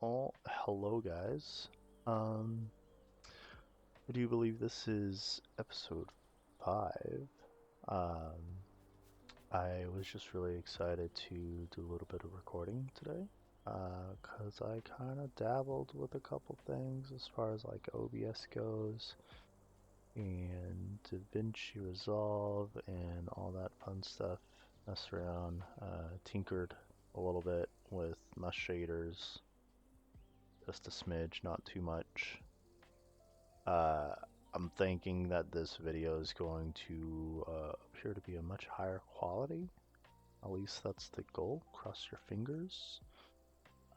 Oh, hello guys. Would you believe this is episode 5? Um, I was just really excited to do a little bit of recording today, cause I kind of dabbled with a couple things as far as like OBS goes, and DaVinci Resolve and all that fun stuff. Messed around, tinkered a little bit with my shaders, just a smidge, not too much. Uh, I'm thinking that this video is going to appear to be a much higher quality. At least that's the goal. Cross your fingers.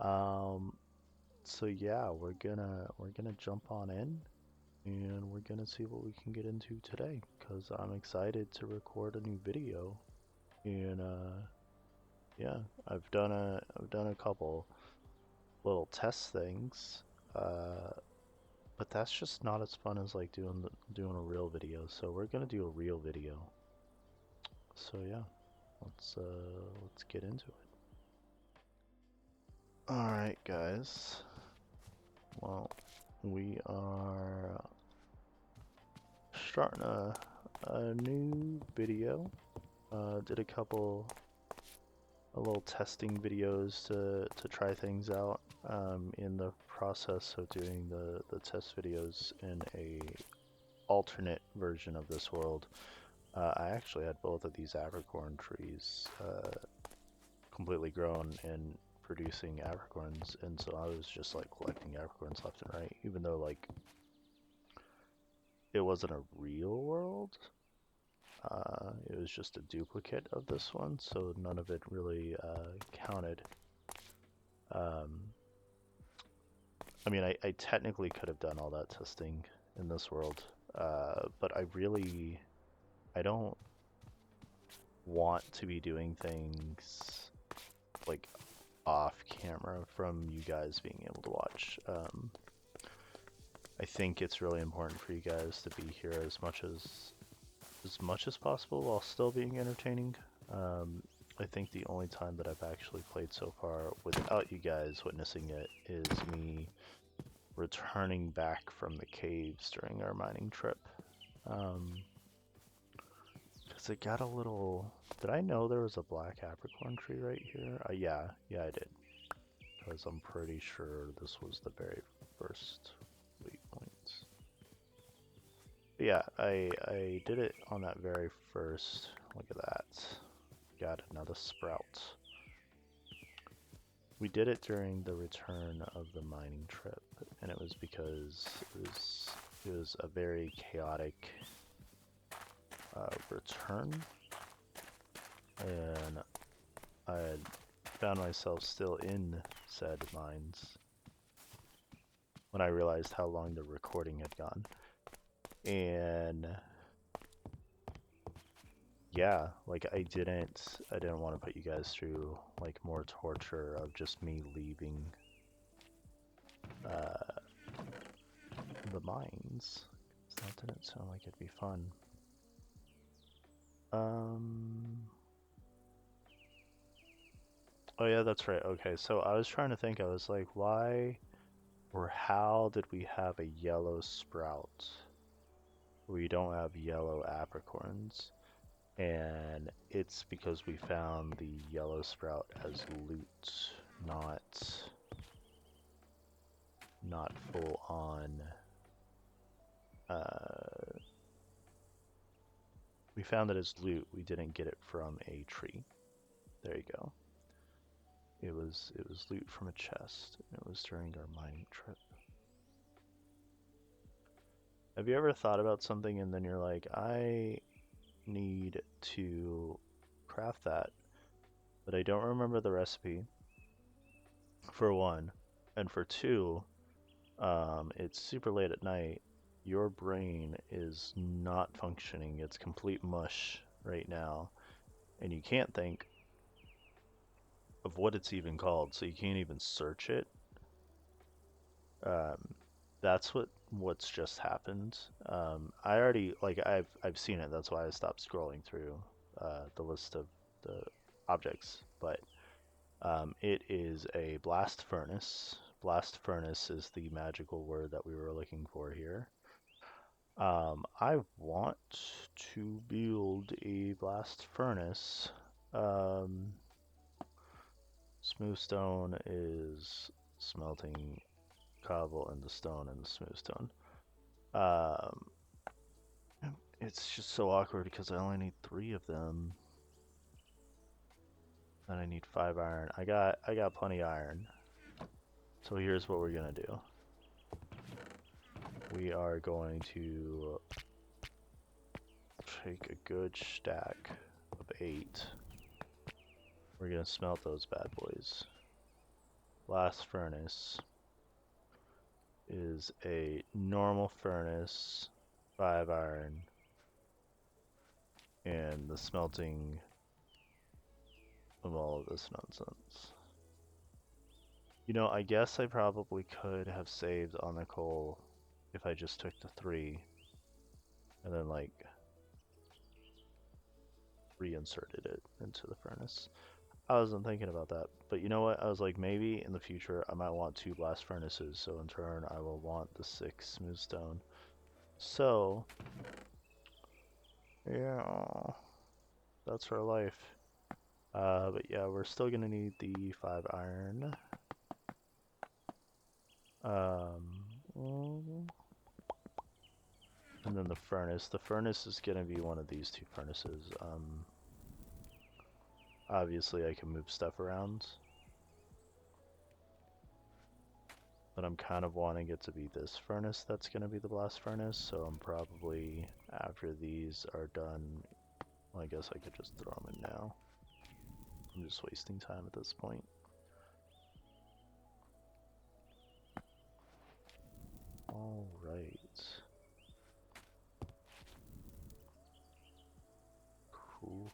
Um, so yeah, we're gonna jump on in and we're gonna see what we can get into today. Cause I'm excited to record a new video. And yeah, I've done a couple little test things. But that's just not as fun as like doing a real video. So we're gonna do a real video. So yeah, let's get into it. All right, guys. Well, we are starting a new video. Did a little testing videos to try things out. In the process of doing the test videos in a alternate version of this world, I actually had both of these apricorn trees completely grown and producing apricorns, and so I was just like collecting apricorns left and right, even though like it wasn't a real world. It was just a duplicate of this one, so none of it really counted. Um, I mean, I technically could have done all that testing in this world, but I don't want to be doing things like off camera from you guys being able to watch. I think it's really important for you guys to be here as much as possible while still being entertaining. I think the only time that I've actually played so far without you guys witnessing it is me returning back from the caves during our mining trip. Because it got a little... Did I know there was a black apricorn tree right here? Yeah, I did. Because I'm pretty sure this was the very first waypoint. But yeah, I did it on that very first. Look at that. Got another sprout. We did it during the return of the mining trip, and it was because it was a very chaotic return, and I had found myself still in said mines when I realized how long the recording had gone. And yeah, like I didn't want to put you guys through like more torture of just me leaving the mines. That didn't sound like it'd be fun. Oh yeah, that's right. Okay, so I was trying to think, I was like, why or how did we have a yellow sprout? We don't have yellow apricorns. And it's because we found the yellow sprout as loot, not full on. We found it as loot. We didn't get it from a tree. There you go. It was loot from a chest. It was during our mining trip. Have you ever thought about something and then you're like, I need to craft that, but I don't remember the recipe, for one, and for two, it's super late at night, your brain is not functioning, it's complete mush right now, and you can't think of what it's even called, so you can't even search it. That's what's just happened. I already like I've seen it. That's why I stopped scrolling through the list of the objects. But it is a blast furnace blast furnace is the magical word that we were looking for here. I want to build a blast furnace. Smooth stone is smelting cobble into stone and the smooth stone. It's just so awkward because I only need 3 of them. And I need 5 iron. I got plenty of iron. So here's what we're gonna do. We are going to take a good stack of 8. We're gonna smelt those bad boys. Blast furnace is a normal furnace, 5 iron, and the smelting of all of this nonsense. You know, I guess I probably could have saved on the coal if I just took the 3 and then like reinserted it into the furnace. I wasn't thinking about that, but you know what? I was like, maybe in the future I might want 2 blast furnaces, so in turn I will want the 6 smooth stone. So, yeah, that's our life. But yeah, we're still gonna need the 5 iron. And then the furnace. The furnace is gonna be one of these 2 furnaces. Obviously I can move stuff around, but I'm kind of wanting it to be this furnace that's gonna be the blast furnace, so I'm probably, after these are done, well, I guess I could just throw them in now. I'm just wasting time at this point. Alright.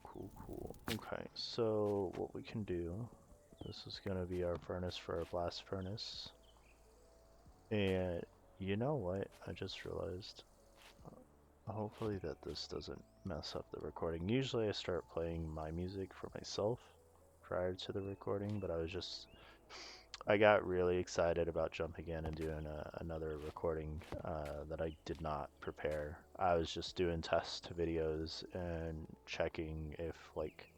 Cool. Okay, so what we can do, this is gonna be our furnace for our blast furnace. And you know what? I just realized, hopefully that this doesn't mess up the recording. Usually I start playing my music for myself prior to the recording, but I got really excited about jumping in and doing another recording that I did not prepare. I was just doing test videos and checking if like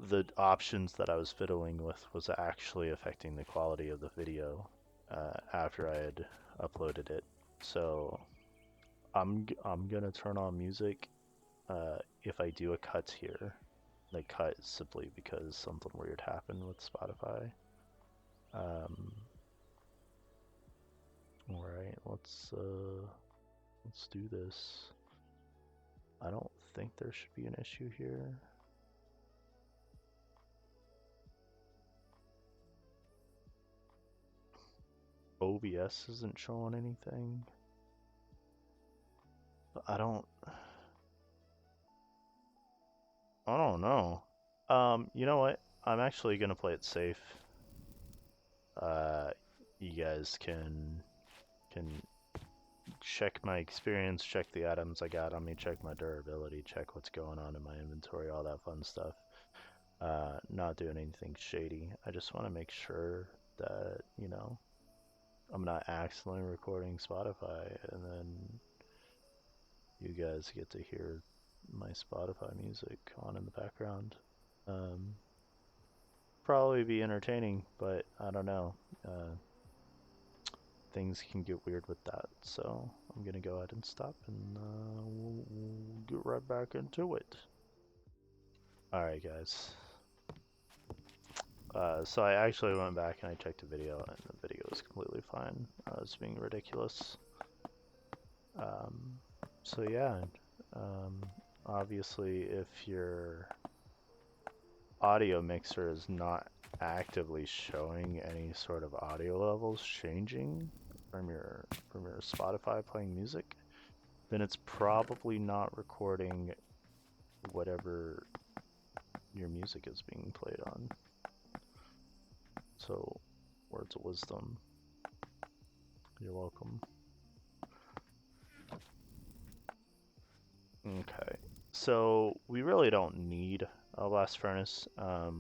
the options that I was fiddling with was actually affecting the quality of the video after I had uploaded it. So I'm gonna turn on music if I do a cut here. The cut is simply because something weird happened with Spotify. Alright, let's do this. I don't think there should be an issue here. OBS isn't showing anything. But I don't know. You know what? I'm actually gonna play it safe. You guys can check my experience, check the items I got on me, check my durability, check what's going on in my inventory, all that fun stuff. Not doing anything shady. I just want to make sure that, you know, I'm not accidentally recording Spotify and then you guys get to hear my Spotify music on in the background. Probably be entertaining, but I don't know. Things can get weird with that, so I'm gonna go ahead and stop and we'll get right back into it. Alright guys, so I actually went back and I checked the video and the video was completely fine. I was being ridiculous. So yeah, obviously if your audio mixer is not actively showing any sort of audio levels changing from your Spotify playing music, then it's probably not recording whatever your music is being played on. So, words of wisdom. You're welcome. Okay, so we really don't need a blast furnace.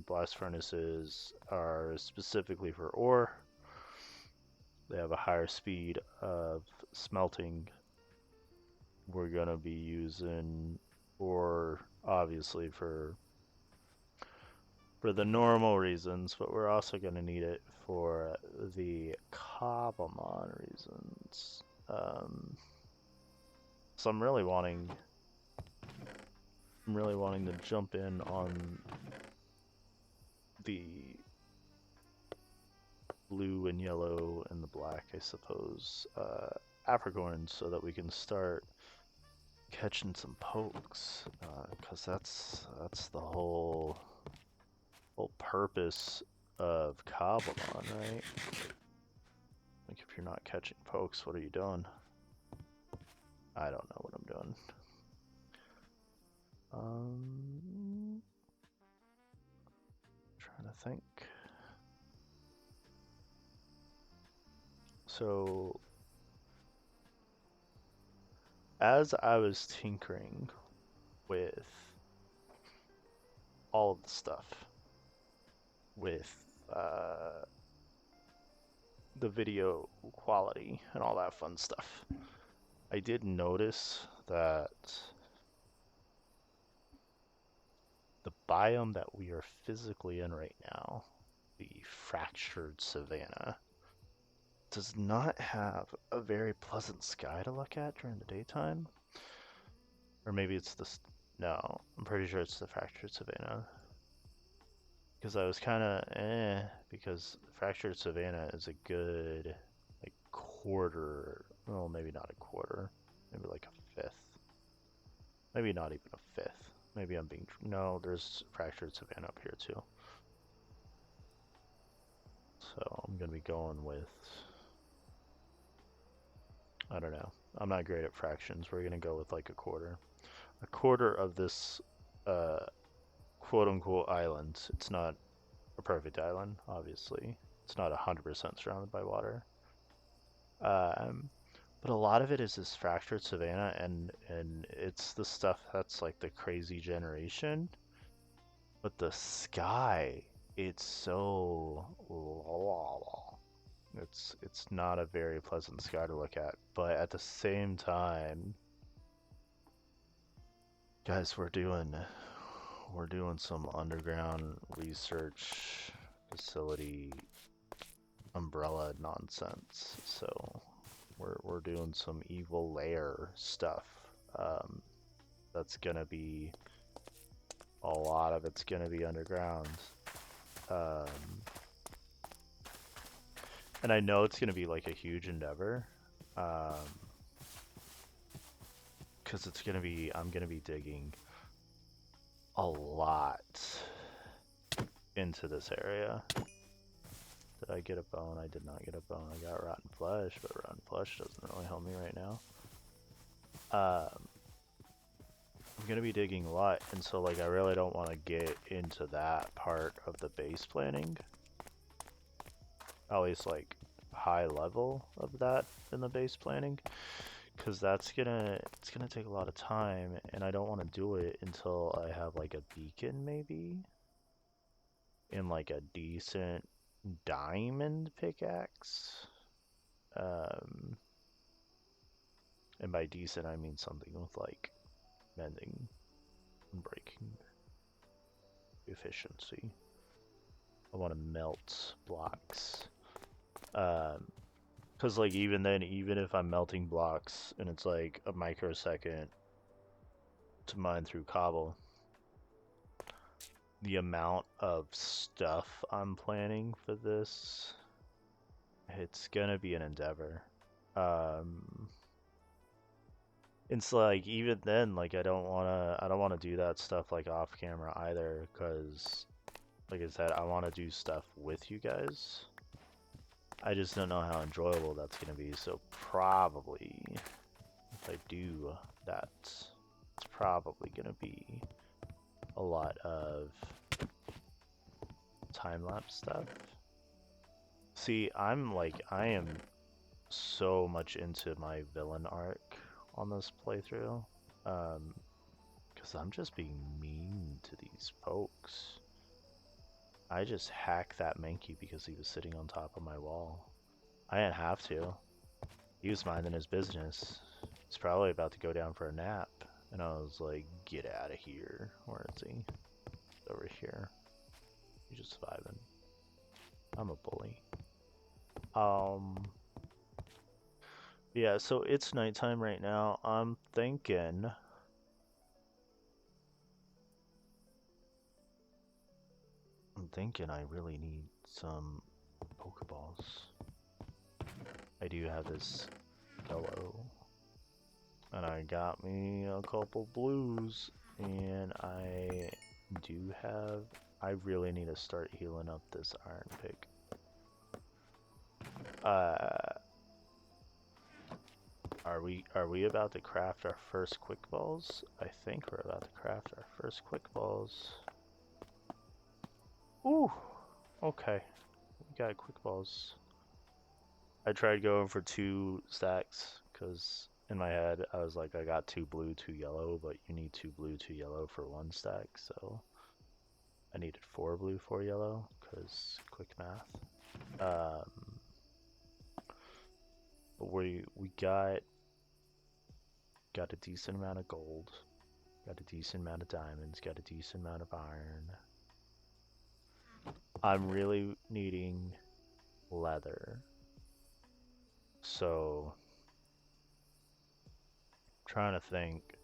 Blast furnaces are specifically for ore. They have a higher speed of smelting. We're gonna be using ore obviously for the normal reasons, but we're also gonna need it for the Cobblemon reasons. So I'm really wanting to jump in on the blue and yellow and the black, I suppose, apricorns, so that we can start catching some pokes, because that's the whole purpose of Cobblemon, right? Like, if you're not catching pokes, what are you doing? I don't know what I'm doing. Trying to think. So, as I was tinkering with all of the stuff, with the video quality and all that fun stuff, I did notice that the biome that we are physically in right now, the fractured savanna, does not have a very pleasant sky to look at during the daytime. Or maybe it's the... No, I'm pretty sure it's the fractured savanna. Because I was kind of because fractured savanna is a good, like, quarter, well, maybe not a quarter, maybe like a fifth. Maybe not even a fifth. Maybe I'm being... No, there's fractured savanna up here too. So I'm gonna be going with... I don't know. I'm not great at fractions. We're gonna go with like a quarter. A quarter of this quote-unquote island. It's not a perfect island, obviously. It's not 100% surrounded by water. But a lot of it is this fractured savanna, and it's the stuff that's like the crazy generation. But the sky, it's so... It's not a very pleasant sky to look at, but at the same time, guys, we're doing some underground research facility umbrella nonsense. So we're doing some evil lair stuff. That's gonna be, a lot of it's gonna be underground. And I know it's gonna be like a huge endeavor, because it's gonna be, I'm gonna be digging a lot into this area. Did I get a bone? I did not get a bone. I got rotten flesh, but rotten flesh doesn't really help me right now. I'm gonna be digging a lot, and so like I really don't want to get into that part of the base planning. At least like high level of that in the base planning, because it's gonna take a lot of time, and I don't want to do it until I have like a beacon maybe, in like a decent diamond pickaxe. And by decent I mean something with like mending and breaking efficiency. I want to melt blocks. Because like even then, even if I'm melting blocks and it's like a microsecond to mine through cobble, the amount of stuff I'm planning for this, it's gonna be an endeavor. It's like even then, like I don't wanna do that stuff like off camera either, because like I said, I want to do stuff with you guys. I just don't know how enjoyable that's gonna be, so probably if I do that, it's probably gonna be a lot of time-lapse stuff. See, I am so much into my villain arc on this playthrough, because I'm just being mean to these these pokes. I just hacked that Mankey because he was sitting on top of my wall. I didn't have to. He was minding his business. He's probably about to go down for a nap. And I was like, get out of here. Where is he? Over here. He's just vibing. I'm a bully. Yeah, so it's nighttime right now. I'm thinking I really need some Pokeballs. I do have this yellow. And I got me a couple blues. And I really need to start healing up this iron pick. Are we about to craft our first quick balls? I think we're about to craft our first quick balls. Ooh, okay. We got quick balls. I tried going for 2 stacks because in my head I was like, I got 2 blue, 2 yellow, but you need 2 blue, 2 yellow for 1 stack, so I needed 4 blue, 4 yellow because quick math. But we got a decent amount of gold, got a decent amount of diamonds, got a decent amount of iron. I'm really needing leather. So, I'm trying to think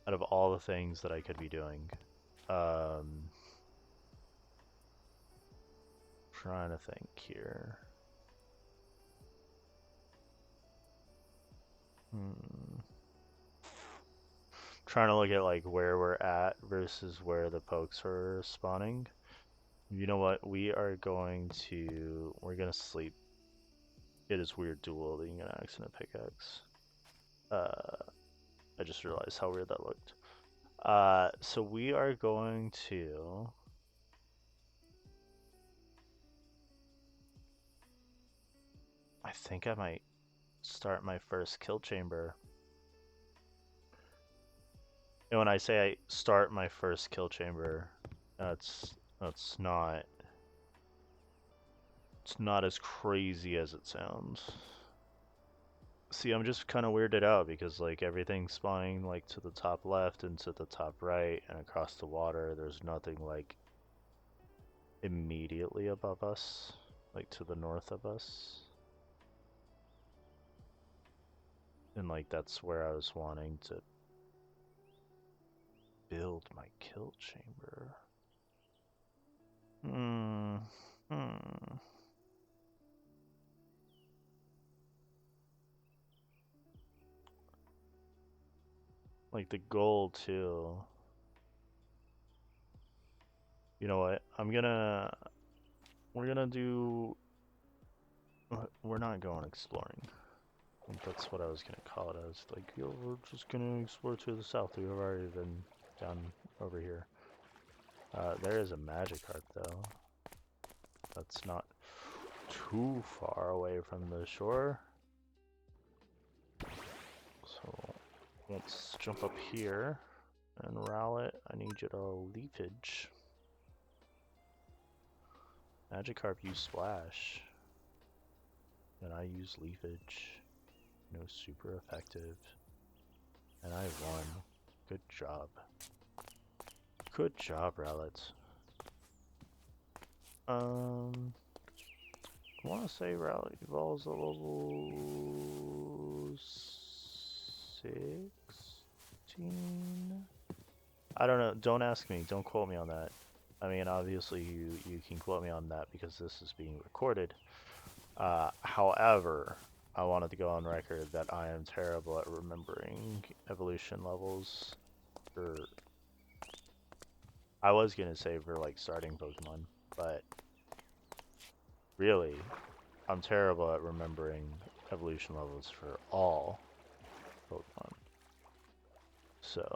out of all the things that I could be doing. Trying to think here. Trying to look at like where we're at versus where the pokes are spawning. You know what? We're gonna sleep. It is weird dueling an axe and a pickaxe. I just realized how weird that looked. So we are going to I think I might start my first kill chamber. And when I say I start my first kill chamber, it's not as crazy as it sounds. See, I'm just kind of weirded out because like everything's spawning like to the top left and to the top right and across the water. There's nothing like immediately above us, like to the north of us. And like that's where I was wanting to build my kill chamber. Like the goal too. You know what? We're not going exploring. I think that's what I was gonna call it. I was like, yo, we're just gonna explore to the south. We've already been down over here. There is a Magikarp though. That's not too far away from the shore. So let's jump up here and Rowlet. I need you to leafage. Magikarp use Splash. And I use leafage. No, super effective. And I won. Good job. Good job, Rowlet. I want to say Rowlet evolves a level 16? I don't know. Don't ask me. Don't quote me on that. I mean, obviously you can quote me on that because this is being recorded. However, I wanted to go on record that I am terrible at remembering evolution levels. I was gonna say for like starting Pokemon, but really, I'm terrible at remembering evolution levels for all Pokemon. So,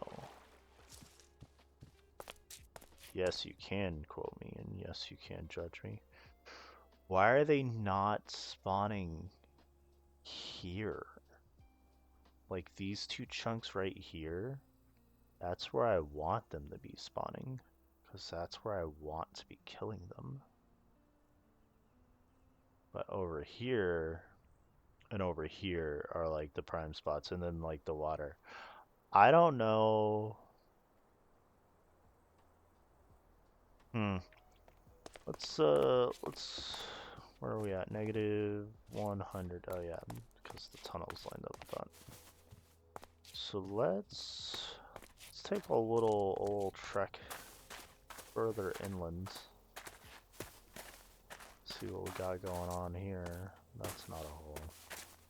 yes, you can quote me, and yes, you can judge me. Why are they not spawning here? Like these 2 chunks right here, That's where I want them to be spawning, because that's where I want to be killing them. But over here and over here are like the prime spots, and then like the water. I don't know. Let's where are we at? Negative 100. Oh yeah, because the tunnel's lined up with that. So let's take a little trek further inland. See what we got going on here. That's not a hole.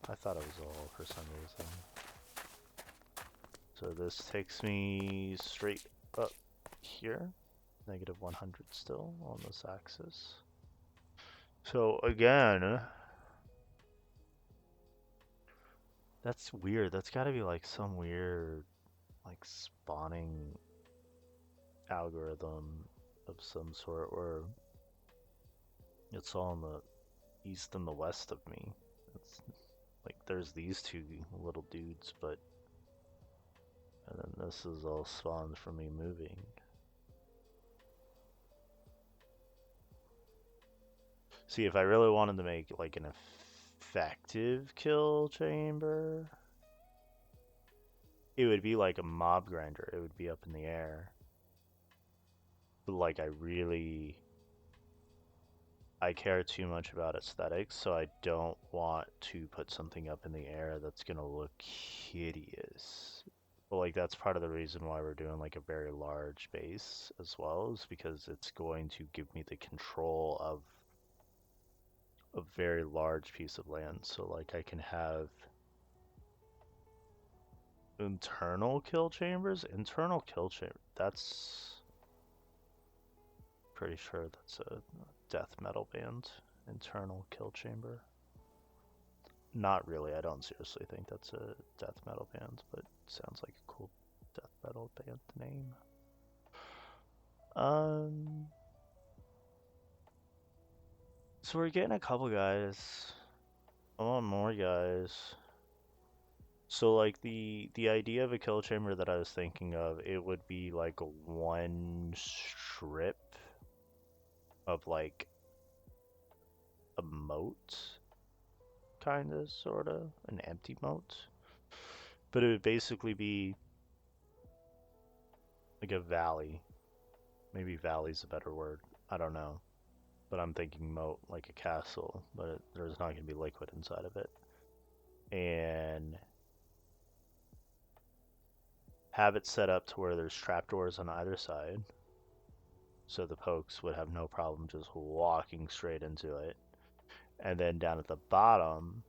I thought it was a hole for some reason. So this takes me straight up here. Negative 100 still on this axis. So again, that's weird. That's got to be like some weird like spawning algorithm of some sort, or it's all in the east and the west of me. It's like there's these two little dudes, but and then this is all spawned from me moving. See, if I really wanted to make like an effective kill chamber, it would be like a mob grinder. It would be up in the air. But like I care too much about aesthetics, so I don't want to put something up in the air that's gonna look hideous. But like that's part of the reason why we're doing like a very large base as well, is because it's going to give me the control of a very large piece of land. So like I can have internal kill chambers. That's pretty sure that's a death metal band. Internal kill chamber. Not really. I don't seriously think that's a death metal band, but it sounds like a cool death metal band name. So we're getting a couple guys. I want more guys. So like the idea of a kill chamber that I was thinking of, it would be like one strip of like a moat, kinda, sorta, an empty moat. But it would basically be like a valley. Maybe valley's a better word. I don't know. But I'm thinking moat, like a castle, but there's not going to be liquid inside of it. And have it set up to where there's trapdoors on either side. So the pokes would have no problem just walking straight into it. And then down at the bottom,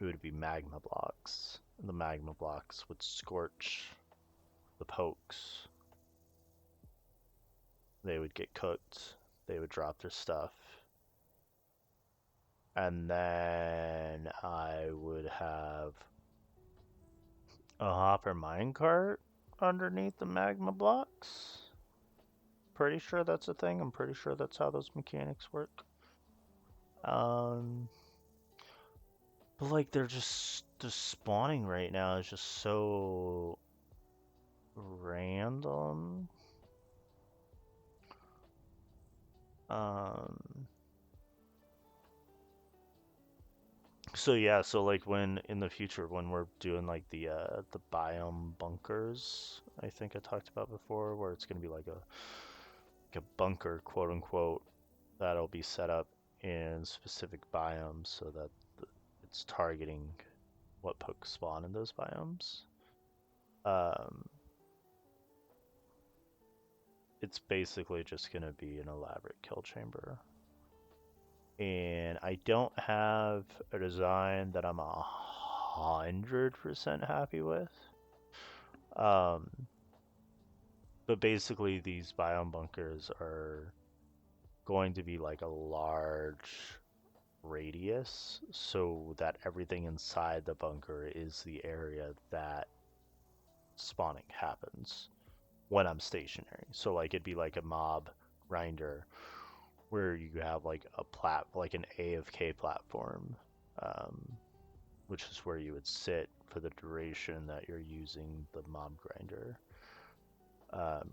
it would be magma blocks. The magma blocks would scorch the pokes. They would get cooked. They would drop their stuff. And then I would have a hopper minecart underneath the magma blocks. Pretty sure that's a thing. I'm pretty sure that's how those mechanics work. But like they're just spawning right now is just so random. So yeah, so like when in the future when we're doing like the biome bunkers, I think I talked about before, where it's gonna be like a bunker, quote unquote, that'll be set up in specific biomes so that it's targeting what pokes spawn in those biomes. It's basically just gonna be an elaborate kill chamber. And I don't have a design that I'm 100% happy with. But basically these biome bunkers are going to be like a large radius so that everything inside the bunker is the area that spawning happens when I'm stationary. So like it'd be like a mob grinder where you have like like an AFK platform, which is where you would sit for the duration that you're using the mob grinder. Um,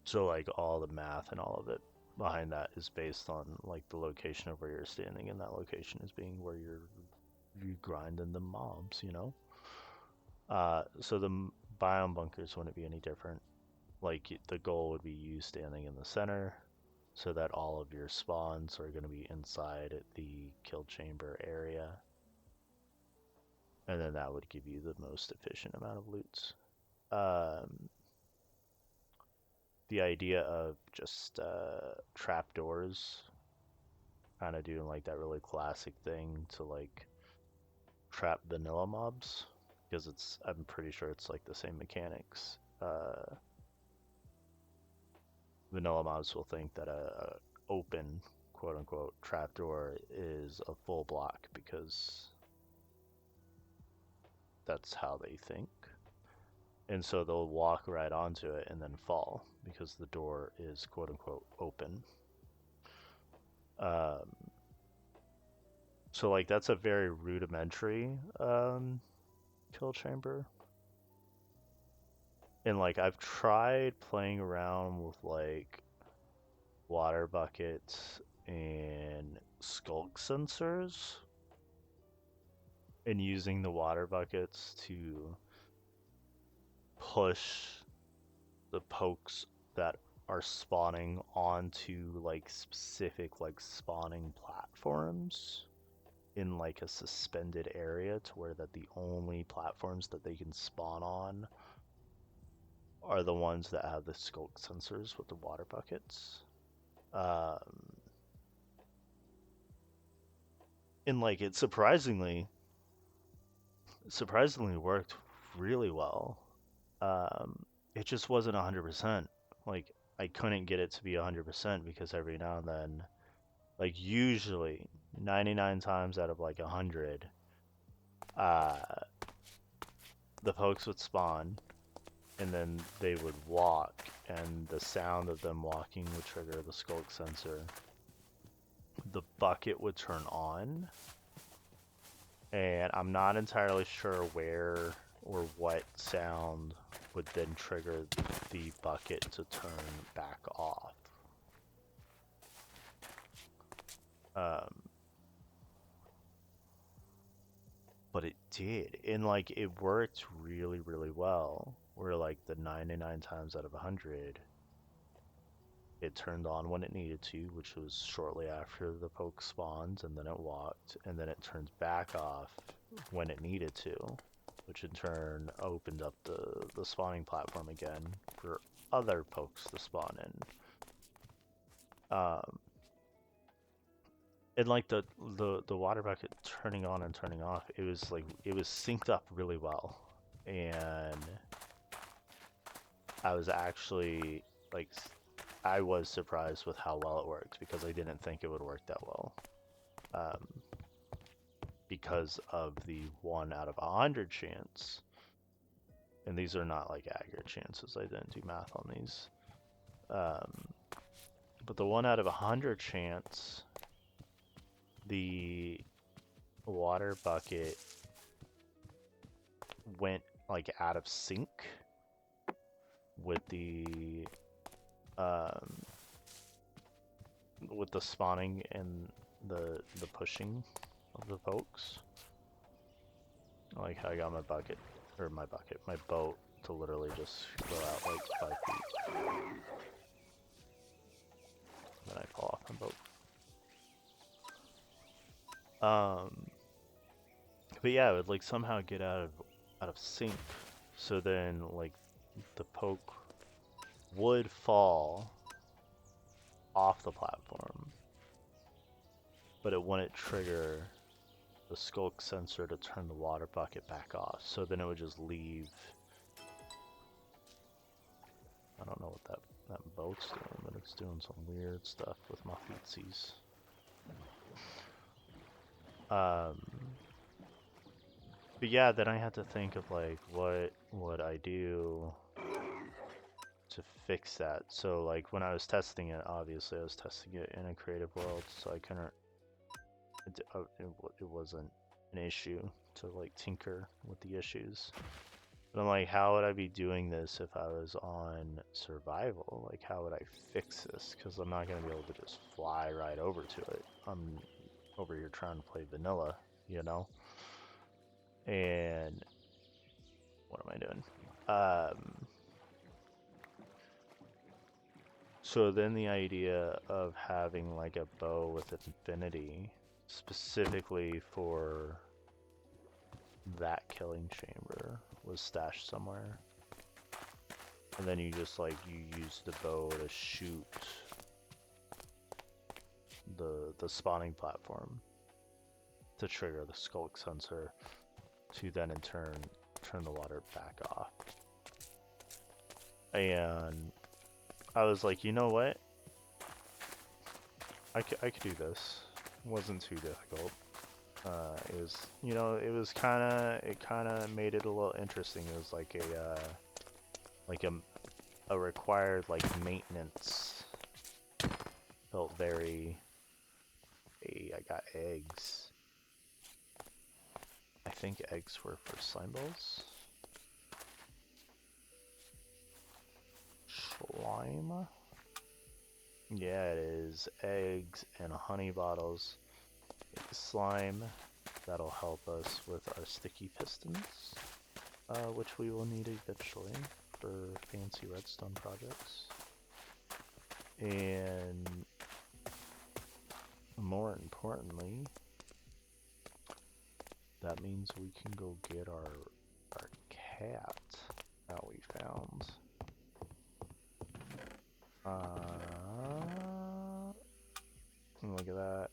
so like all the math and all of it behind that is based on like the location of where you're standing, and that location is being where you grinding the mobs, you know. So the biome bunkers wouldn't be any different. Like the goal would be you standing in the center, so that all of your spawns are going to be inside the kill chamber area, and then that would give you the most efficient amount of loots. Um, the idea of just trapdoors, kind of doing like that really classic thing to like trap vanilla mobs, because I'm pretty sure it's like the same mechanics. Vanilla mobs will think that a open quote unquote trapdoor is a full block because that's how they think. And so they'll walk right onto it and then fall because the door is quote unquote open. Um, so like that's a very rudimentary kill chamber. And like I've tried playing around with like water buckets and skulk sensors, and using the water buckets to push the pokes that are spawning onto like specific like spawning platforms in like a suspended area, to where that the only platforms that they can spawn on are the ones that have the skulk sensors with the water buckets. Um, and like it surprisingly worked really well. Um, it just wasn't 100%. Like I couldn't get it to be 100% because every now and then, like usually 99 times out of like 100, uh, the pokes would spawn and then they would walk, and the sound of them walking would trigger the skulk sensor. The bucket would turn on, and I'm not entirely sure where or what sound would then trigger the bucket to turn back off. Um, but it did, and like it worked really, really well. Where like the 99 times out of 100, it turned on when it needed to, which was shortly after the poke spawns, and then it walked, and then it turned back off when it needed to, which in turn opened up the spawning platform again for other pokes to spawn in. And like the water bucket turning on and turning off, it was like it was synced up really well, and I was actually like I was surprised with how well it worked, because I didn't think it would work that well. Um, because of the 1 out of 100 chance, and these are not like accurate chances, I didn't do math on these. But the 1 out of 100 chance, the water bucket went like out of sync with the spawning and the pushing of the pokes. Like how I got my boat to literally just go out like 5 feet. Then I fall off my boat. But yeah, it would like somehow get out of sync. So then like the poke would fall off the platform, but it wouldn't trigger the skulk sensor to turn the water bucket back off. So then it would just leave. I don't know what that boat's doing, but it's doing some weird stuff with my feetsies. But yeah, then I had to think of like what would I do to fix that. So like when I was testing it, obviously I was testing it in a creative world, so I couldn't. It wasn't an issue to like tinker with the issues. But I'm like, how would I be doing this if I was on survival? Like, how would I fix this? Because I'm not going to be able to just fly right over to it. I'm over here trying to play vanilla, you know? And what am I doing? So then the idea of having like a bow with infinity specifically for that killing chamber was stashed somewhere. And then you just like, you use the bow to shoot the spawning platform to trigger the skulk sensor to then in turn turn the water back off. And I was like, you know what? I could do this. It wasn't too difficult. It was, you know, it kind of made it a little interesting. It was like a required like maintenance. Felt very. Hey, I got eggs. I think eggs were for slime balls. Slime. Yeah, it is. Eggs and honey bottles. Slime. That'll help us with our sticky pistons, which we will need eventually for fancy redstone projects. And more importantly, that means we can go get our cat that we found. Look at that.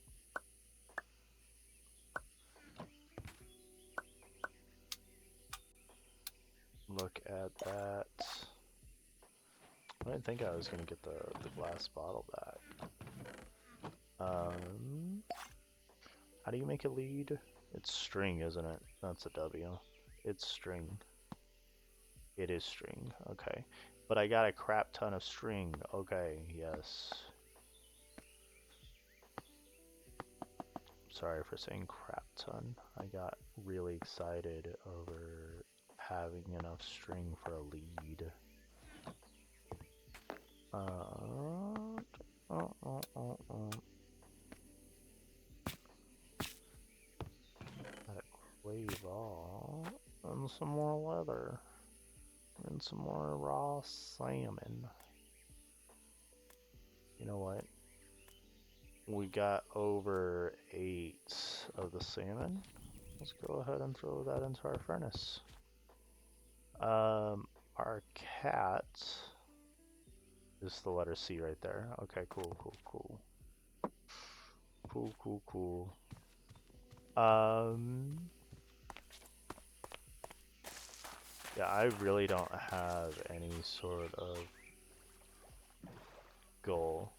Look at that. I didn't think I was gonna get the glass bottle back. How do you make a lead? It's string, isn't it? That's a W. It's string. It is string. Okay. But I got a crap ton of string. Okay, yes. Sorry for saying crap ton. I got really excited over having enough string for a lead. Got a clay ball and some more leather and some more raw salmon. You know what? We got over 8 of the salmon. Let's go ahead and throw that into our furnace. Our cat is the letter C right there. Okay, cool. Cool. Yeah, I really don't have any sort of goal.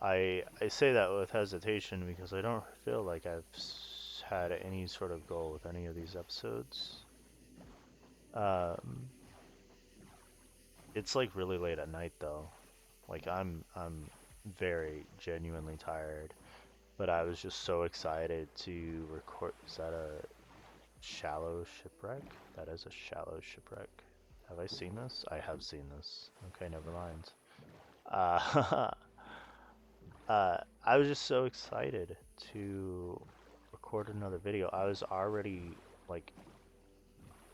I say that with hesitation because I don't feel like I've had any sort of goal with any of these episodes. It's like really late at night though. Like I'm very genuinely tired, but I was just so excited to record. Is that a shallow shipwreck? That is a shallow shipwreck. Have I seen this? I have seen this. Okay, never mind. I was just so excited to record another video. I was already like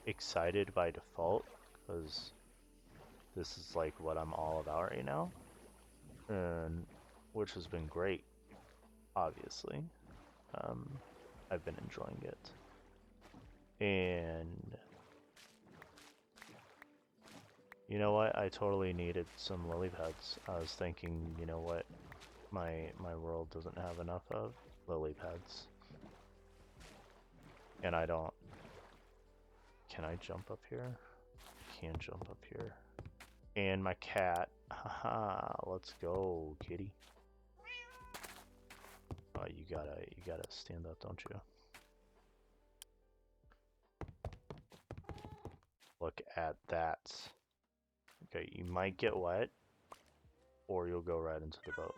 excited by default because this is like what I'm all about right now, and which has been great, obviously. I've been enjoying it, and you know what? I totally needed some lily pads. I was thinking, you know what? My world doesn't have enough of lily pads, and I don't. Can I jump up here? I can't jump up here. And my cat. Haha, let's go, kitty. Oh, you gotta stand up, don't you? Look at that. Okay, you might get wet, or you'll go right into the boat.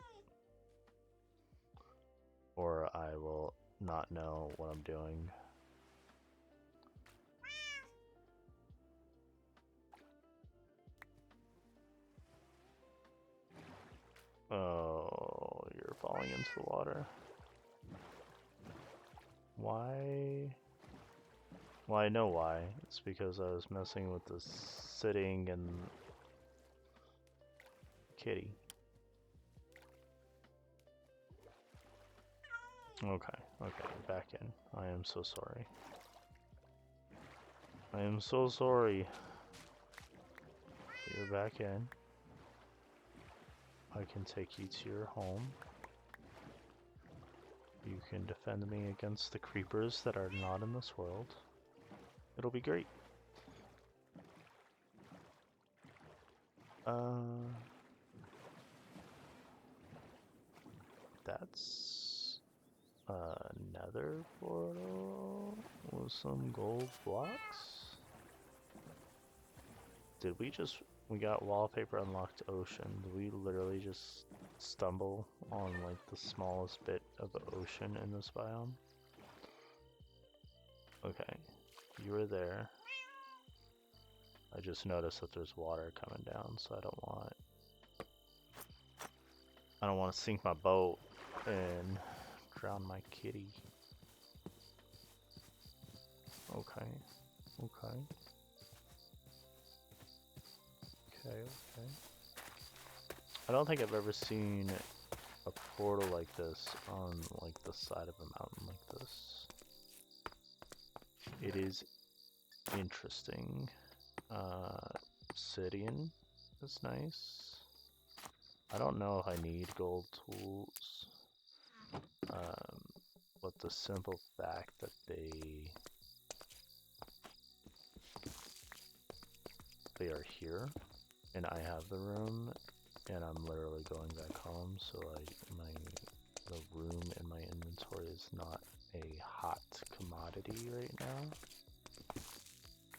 Or I will not know what I'm doing. Oh, you're falling into the water. Why? Well, I know why. It's because I was messing with the sitting and kitty. Okay, okay, back in. I am so sorry. I am so sorry. You're back in. I can take you to your home. You can defend me against the creepers that are not in this world. It'll be great. That's another portal with some gold blocks. Did we just... We got wallpaper unlocked ocean. Did we literally just stumble on like the smallest bit of ocean in this biome? Okay, you were there. I just noticed that there's water coming down, so I don't want to sink my boat and drown my kitty. Okay, okay. Okay. I don't think I've ever seen a portal like this on like the side of a mountain like this. It is interesting. Obsidian is nice. I don't know if I need gold tools, but the simple fact that they are here, and I have the room, and I'm literally going back home, so the room in my inventory is not a hot commodity right now.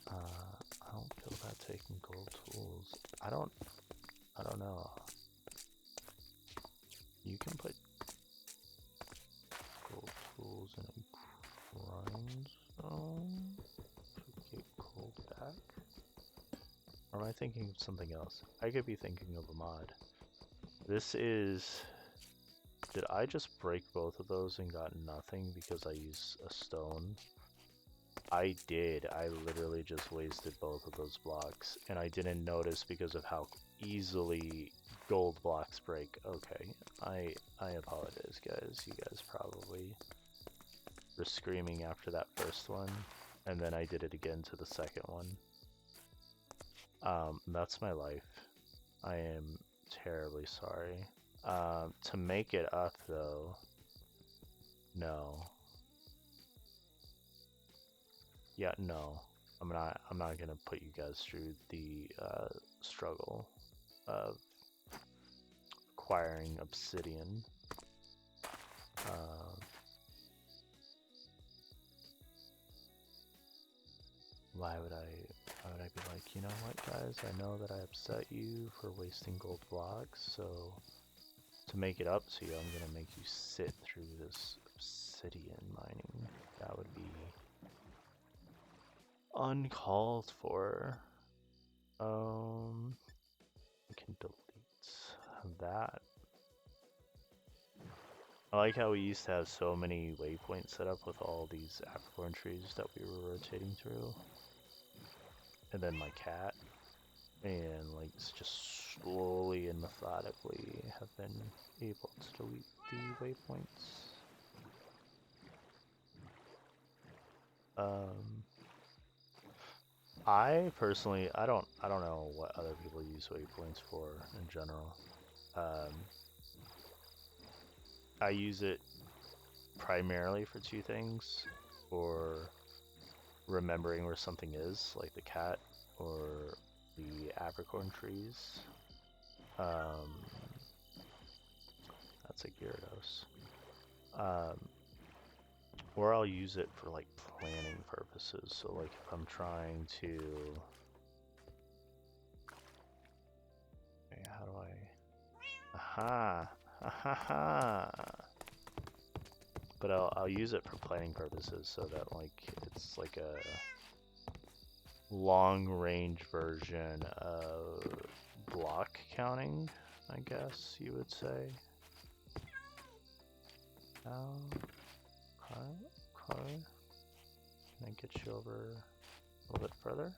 I don't feel bad taking gold tools. I don't know. You can put gold tools in a grindstone to get gold back. Or am I thinking of something else? I could be thinking of a mod. This is... Did I just break both of those and got nothing because I used a stone? I did. I literally just wasted both of those blocks, and I didn't notice because of how easily gold blocks break. Okay, I apologize, guys. You guys probably were screaming after that first one, and then I did it again to the second one. That's my life. I am terribly sorry. To make it up, though, no. Yeah, no. I'm not gonna put you guys through the struggle of acquiring obsidian. Why would I be like, you know what, guys? I know that I upset you for wasting gold blocks, so to make it up to you, I'm gonna make you sit through this obsidian mining. That would be uncalled for. We can delete that. I like how we used to have so many waypoints set up with all these apricorn trees that we were rotating through. And then my cat, and like just slowly and methodically have been able to delete the waypoints. I personally, I don't know what other people use waypoints for in general. I use it primarily for two things: for remembering where something is, like the cat or the apricorn trees. That's a Gyarados. Or I'll use it for like planning purposes. So like if I'm trying to... Okay, how do I... Aha! Aha! But I'll use it for planning purposes so that like it's like a long range version of block counting, I guess you would say. Okay. Can I get you over a little bit further?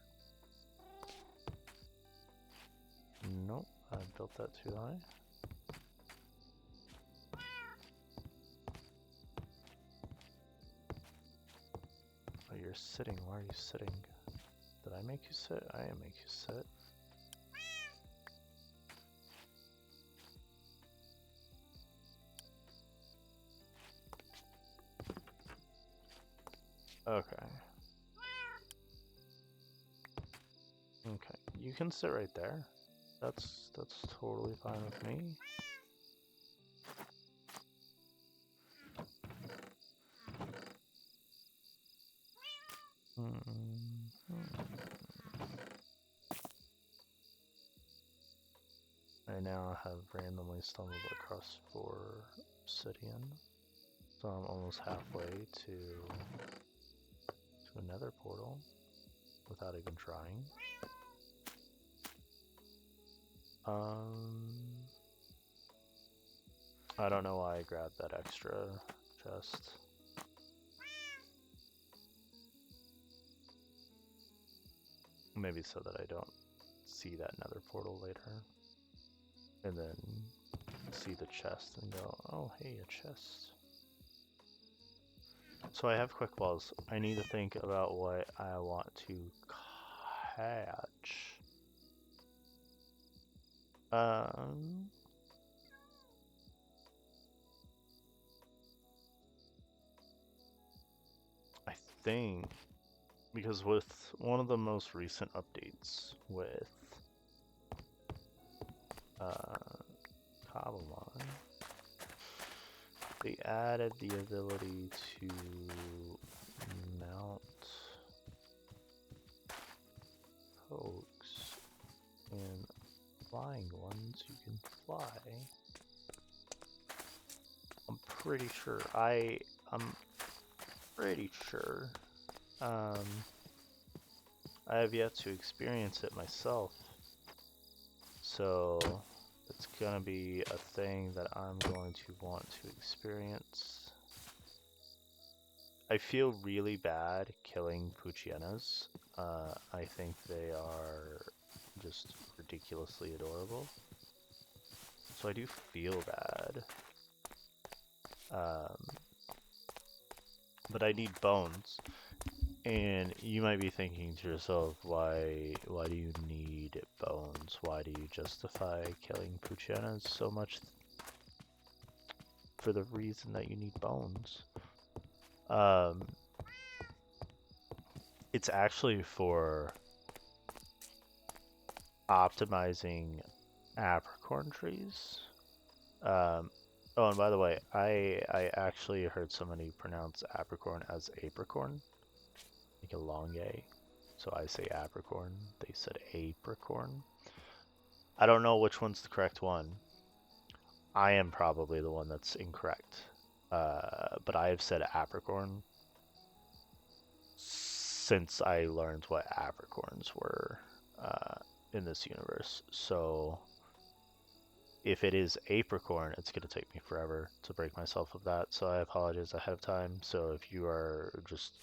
Nope, I built that too high. Oh, you're sitting. Why are you sitting? Did I make you sit? I didn't make you sit. Okay. Okay, you can sit right there. That's totally fine with me. I now have randomly stumbled across 4 obsidian, so I'm almost halfway to another portal without even trying. I don't know why I grabbed that extra chest. Maybe so that I don't see that nether portal later. And then see the chest and go, oh hey, a chest. So I have quick balls. I need to think about what I want to catch. I think because with one of the most recent updates with Cobblemon, they added the ability to mount pokes, and flying ones you can fly. I'm pretty sure. I'm pretty sure. I have yet to experience it myself, so it's gonna be a thing that I'm going to want to experience. I feel really bad killing Poochyena. I think they are just ridiculously adorable, so I do feel bad. But I need bones. And you might be thinking to yourself, why do you need bones? Why do you justify killing Poochyena so much for the reason that you need bones? It's actually for optimizing apricorn trees. Oh, and by the way, I actually heard somebody pronounce apricorn as apricorn. Like a long A. So I say apricorn, they said apricorn. I don't know which one's the correct one. I am probably the one that's incorrect. But I have said apricorn since I learned what apricorns were in this universe. So if it is apricorn, it's going to take me forever to break myself of that. So I apologize ahead of time. So if you are just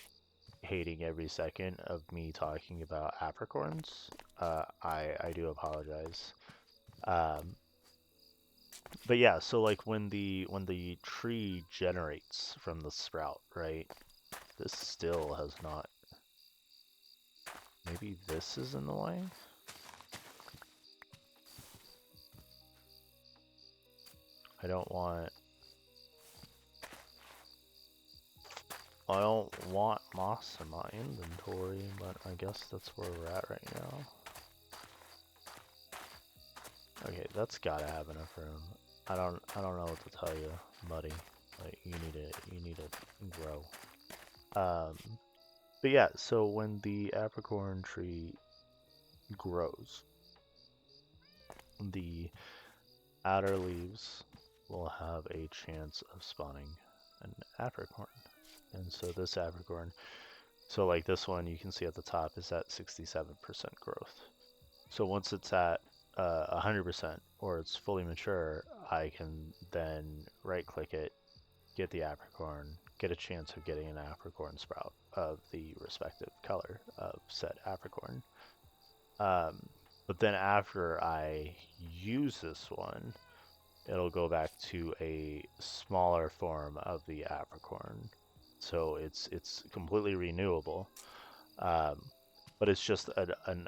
hating every second of me talking about apricorns, I do apologize. But yeah, so like when the tree generates from the sprout, right? This still has not. Maybe this is in the way? I don't want moss in my inventory, but I guess that's where we're at right now. Okay, that's gotta have enough room. I don't know what to tell you, buddy. Like you need to grow. But yeah, so when the apricorn tree grows, the outer leaves will have a chance of spawning an apricorn. And so this apricorn, so like this one you can see at the top is at 67% growth. So once it's at 100%, or it's fully mature, I can then right click it, get the apricorn, get a chance of getting an apricorn sprout of the respective color of said apricorn. But then after I use this one, it'll go back to a smaller form of the apricorn. So it's completely renewable. But it's just an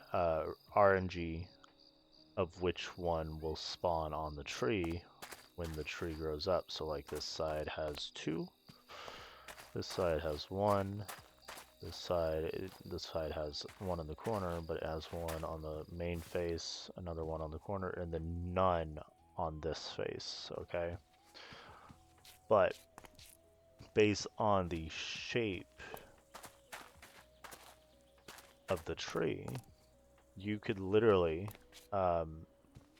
RNG of which one will spawn on the tree when the tree grows up. So like this side has 2, this side has 1, this side has 1 in the corner, but it has 1 on the main face, another 1 on the corner, and then none on this face, okay? But based on the shape of the tree, you could literally,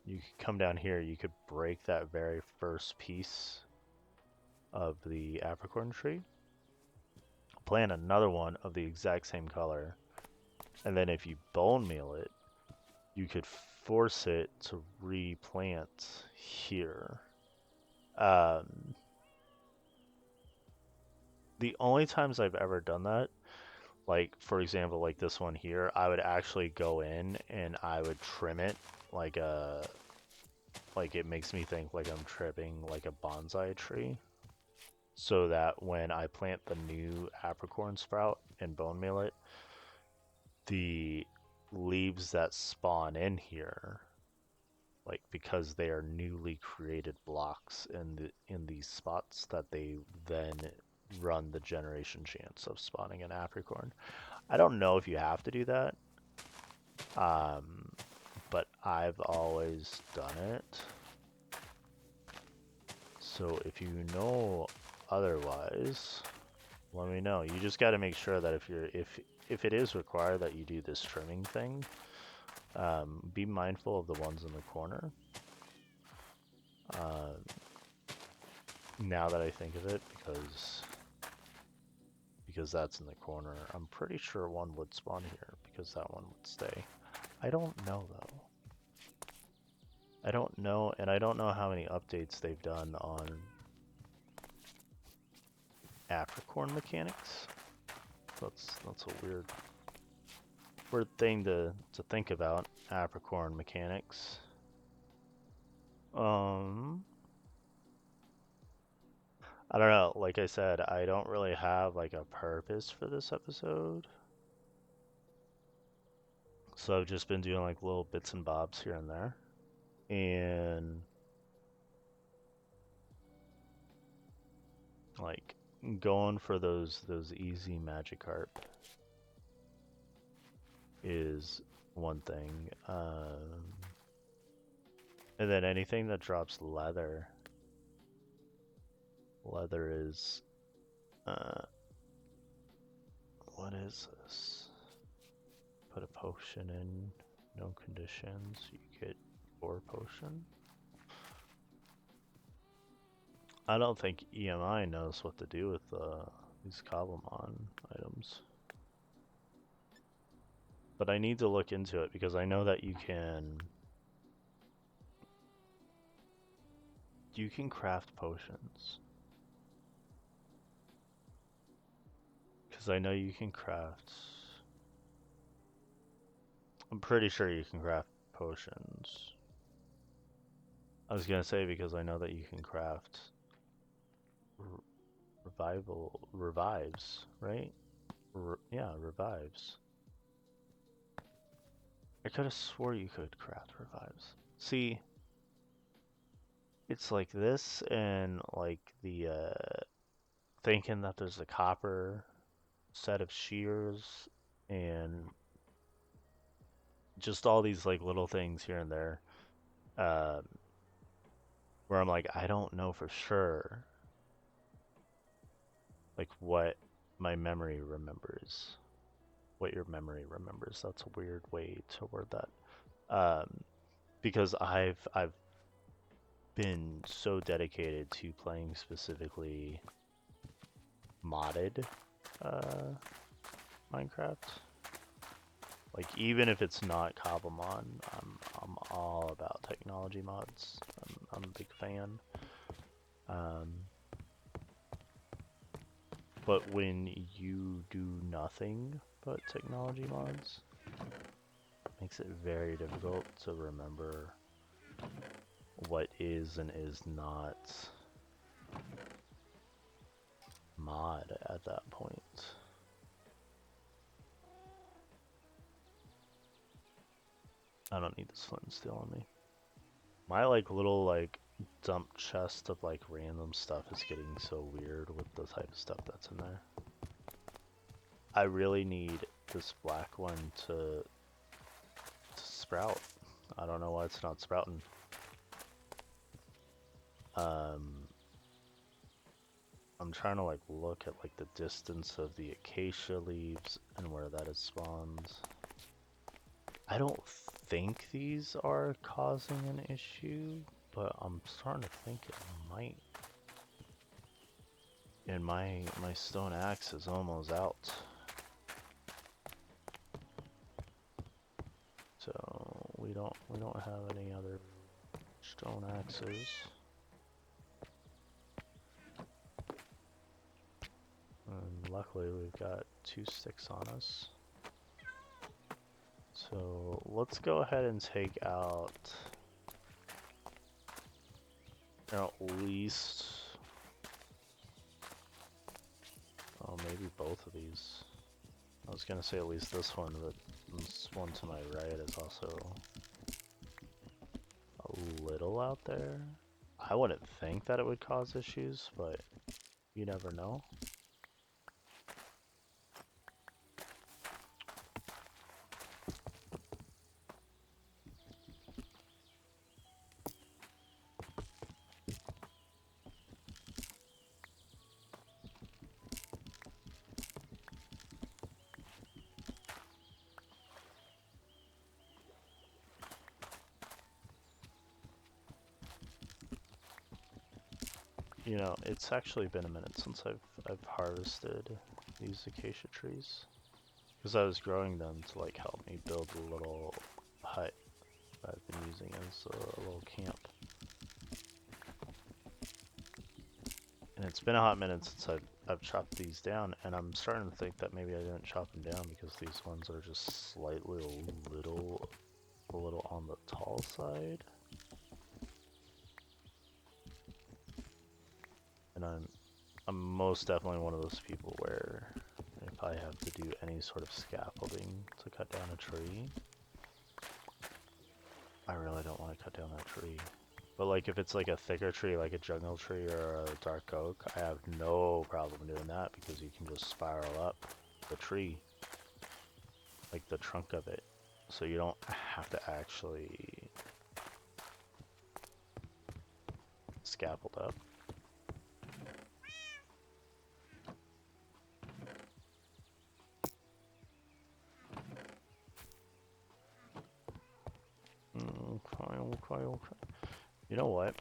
you could come down here, you could break that very first piece of the apricorn tree, plant another one of the exact same color, and then if you bone meal it, you could force it to replant here. The only times I've ever done that, like for example, like this one here, I would actually go in and I would trim it like it makes me think like I'm trimming like a bonsai tree, so that when I plant the new apricorn sprout and bone meal it, the leaves that spawn in here, like because they are newly created blocks in these spots, that they then run the generation chance of spawning an apricorn. I don't know if you have to do that, but I've always done it. So if you know otherwise, let me know. You just got to make sure that if it is required that you do this trimming thing, be mindful of the ones in the corner. Now that I think of it, because that's in the corner, I'm pretty sure one would spawn here because that one would stay. I don't know though. I don't know, and I don't know how many updates they've done on apricorn mechanics. That's a weird thing to think about, apricorn mechanics. I don't know, like I said, I don't really have like a purpose for this episode. So I've just been doing like little bits and bobs here and there. And like going for those easy Magikarp is one thing. And then anything that drops leather. Leather is what is this? Put a potion in, no conditions, you get 4 potion. I don't think EMI knows what to do with these Cobblemon items. But I need to look into it because I know that you can craft potions. Because I know you can craft... I'm pretty sure you can craft potions. I was gonna say because I know that you can craft revives, right? Yeah, revives. I could have swore you could craft revives. See, it's like this and like the thinking that there's a copper set of shears and just all these like little things here and there, where I'm like, I don't know for sure like what my memory remembers, what your memory remembers. That's a weird way to word that, because I've been so dedicated to playing specifically modded Minecraft Like, even if it's not Cobblemon, I'm all about technology mods. I'm a big fan. But when you do nothing but technology mods, it makes it very difficult to remember what is and is not mod at that point. I don't need this flint and steel on me. My little dump chest of random stuff is getting so weird with the type of stuff that's in there. I really need this black one to sprout. I don't know why it's not sprouting. I'm trying to look at the distance of the acacia leaves and where that is spawned. I don't think these are causing an issue, but I'm starting to think it might. And my stone axe is almost out. So we don't have any other stone axes. And luckily we've got 2 sticks on us. So let's go ahead and take out at least, oh, maybe both of these. I was gonna say at least this one, but this one to my right is also a little out there. I wouldn't think that it would cause issues, but you never know. You know, it's actually been a minute since I've harvested these acacia trees, because I was growing them to help me build a little hut that I've been using as a little camp. And it's been a hot minute since I've chopped these down, and I'm starting to think that maybe I didn't chop them down because these ones are just slightly a little on the tall side. And I'm most definitely one of those people where if I have to do any sort of scaffolding to cut down a tree, I really don't want to cut down that tree. But if it's a thicker tree, like a jungle tree or a dark oak, I have no problem doing that because you can just spiral up the tree, the trunk of it, so you don't have to actually scaffold up. Okay. You know what?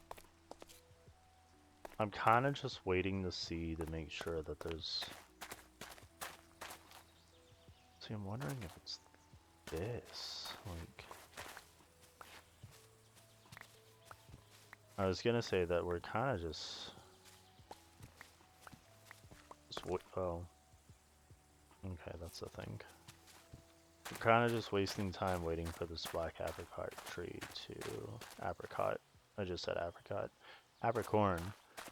I'm kind of just waiting to see to make sure that there's... See, I'm wondering if it's this. I was gonna say that we're kind of just oh. Okay, that's the thing. We're kind of just wasting time waiting for this black apricot tree to... Apricot. I just said apricot. Apricorn.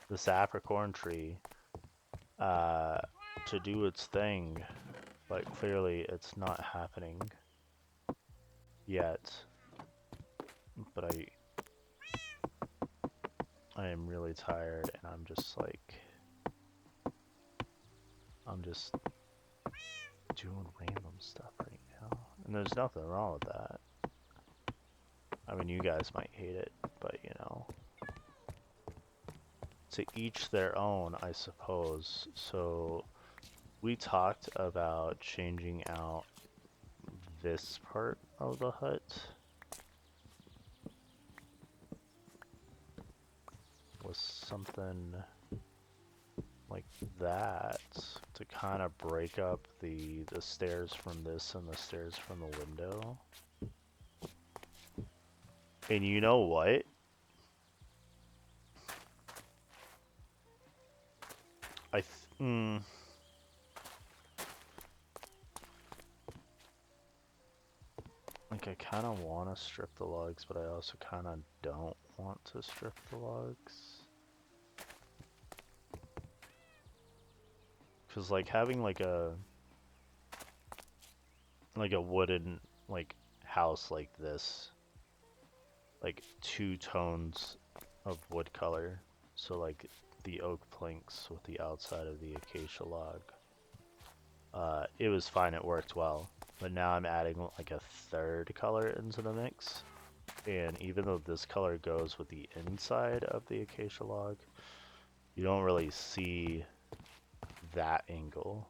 This apricorn tree to do its thing, but clearly it's not happening yet. But I am really tired, and I'm just doing random stuff right now, and there's nothing wrong with that. I mean, you guys might hate it, but you know, to each their own, I suppose. So we talked about changing out this part of the hut with something like that to to kind of break up the stairs from this and the stairs from the window. And you know what? Like, I kind of want to strip the logs, but I also kind of don't want to strip the logs. Because, like, having, like a wooden, like, house like this, like, 2 tones of wood color, so, like, the oak planks with the outside of the acacia log, it was fine, it worked well. But now I'm adding, like, a 3rd color into the mix, and even though this color goes with the inside of the acacia log, you don't really see that angle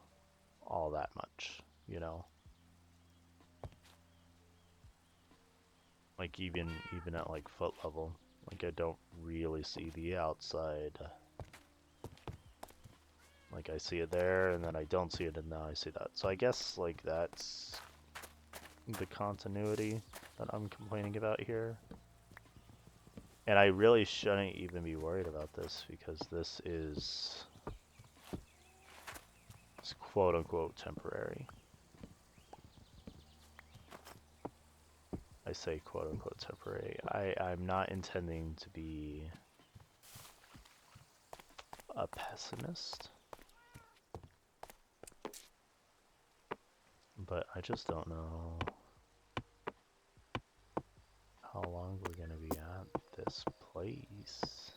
all that much, you know? Like, even at, like, foot level, like, I don't really see the outside. Like, I see it there, and then I don't see it, and now I see that. So I guess, like, that's the continuity that I'm complaining about here. And I really shouldn't even be worried about this, because this is quote-unquote temporary. I say quote-unquote temporary. I'm not intending to be a pessimist, but I just don't know how long we're gonna be at this place.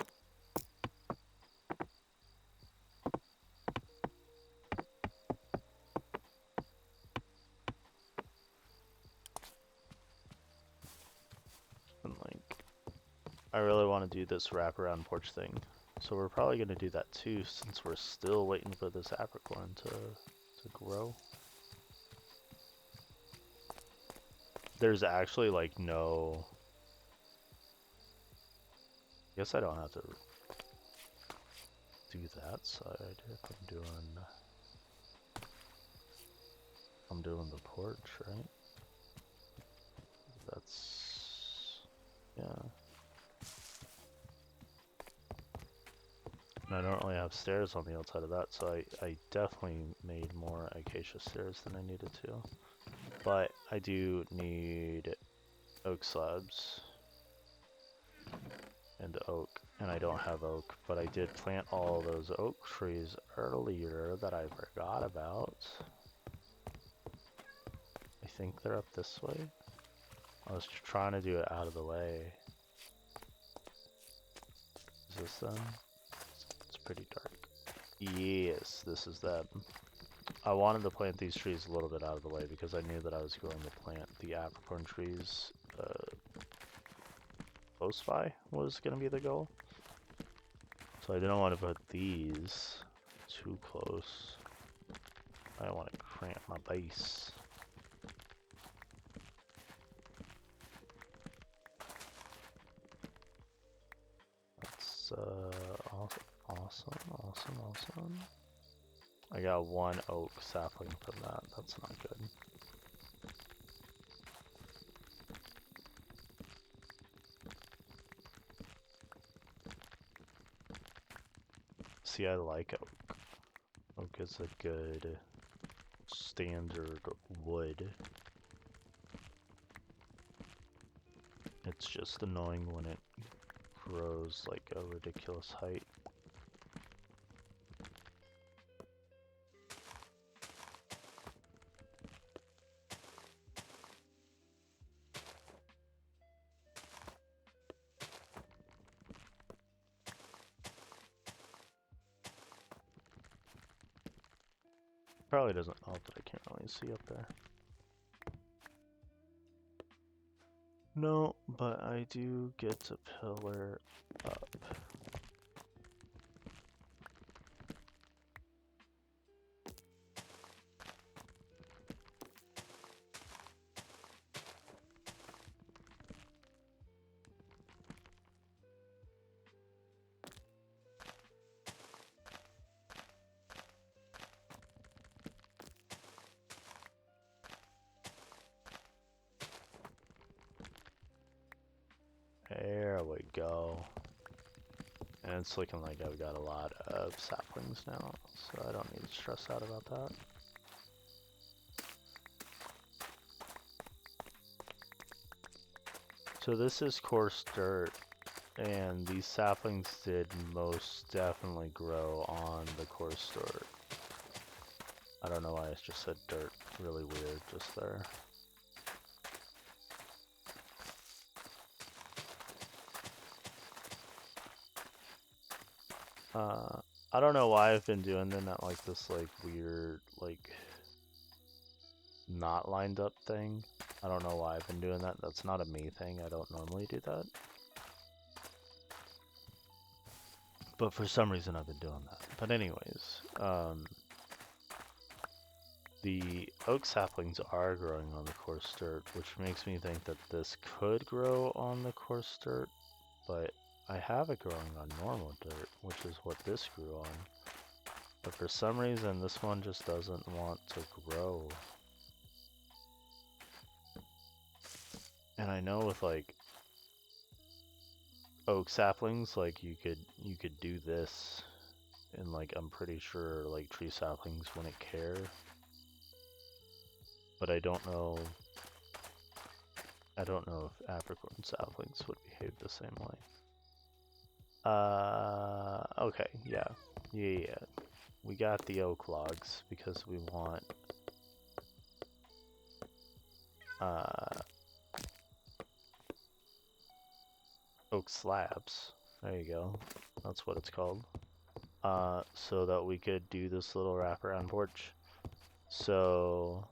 And, like, I really want to do this wraparound porch thing, so we're probably gonna do that too, since we're still waiting for this apricorn to grow. There's actually, like, no... I guess I don't have to do that side if I'm doing the porch, right? That's... yeah. And I don't really have stairs on the outside of that, so I definitely made more acacia stairs than I needed to. But I do need oak slabs and oak, and I don't have oak, but I did plant all those oak trees earlier that I forgot about. I think they're up this way. I was trying to do it out of the way. Is this them? It's pretty dark. Yes, this is them. I wanted to plant these trees a little bit out of the way because I knew that I was going to plant the apricorn trees close by was going to be the goal. So I didn't want to put these too close. I don't want to cramp my base. That's awesome. I got 1 oak sapling from that. That's not good. See, I like oak. Oak is a good standard wood. It's just annoying when it grows like a ridiculous height. Probably doesn't help that I can't really see up there. No, but I do get to pillar up. And it's looking like I've got a lot of saplings now, so I don't need to stress out about that. So this is coarse dirt, and these saplings did most definitely grow on the coarse dirt. I don't know why I just said dirt. Really weird just there. I don't know why I've been doing them at like this like weird like not lined up thing. I don't know why I've been doing that. That's not a me thing. I don't normally do that. But for some reason I've been doing that. But anyways, the oak saplings are growing on the coarse dirt, which makes me think that this could grow on the coarse dirt, but I have it growing on normal dirt, which is what this grew on. But for some reason, this one just doesn't want to grow. And I know with like oak saplings, like you could do this, and like I'm pretty sure like tree saplings wouldn't care. But I don't know if African saplings would behave the same way. Okay, yeah. We got the oak logs because we want oak slabs. There you go. That's what it's called. So that we could do this little wraparound porch. So,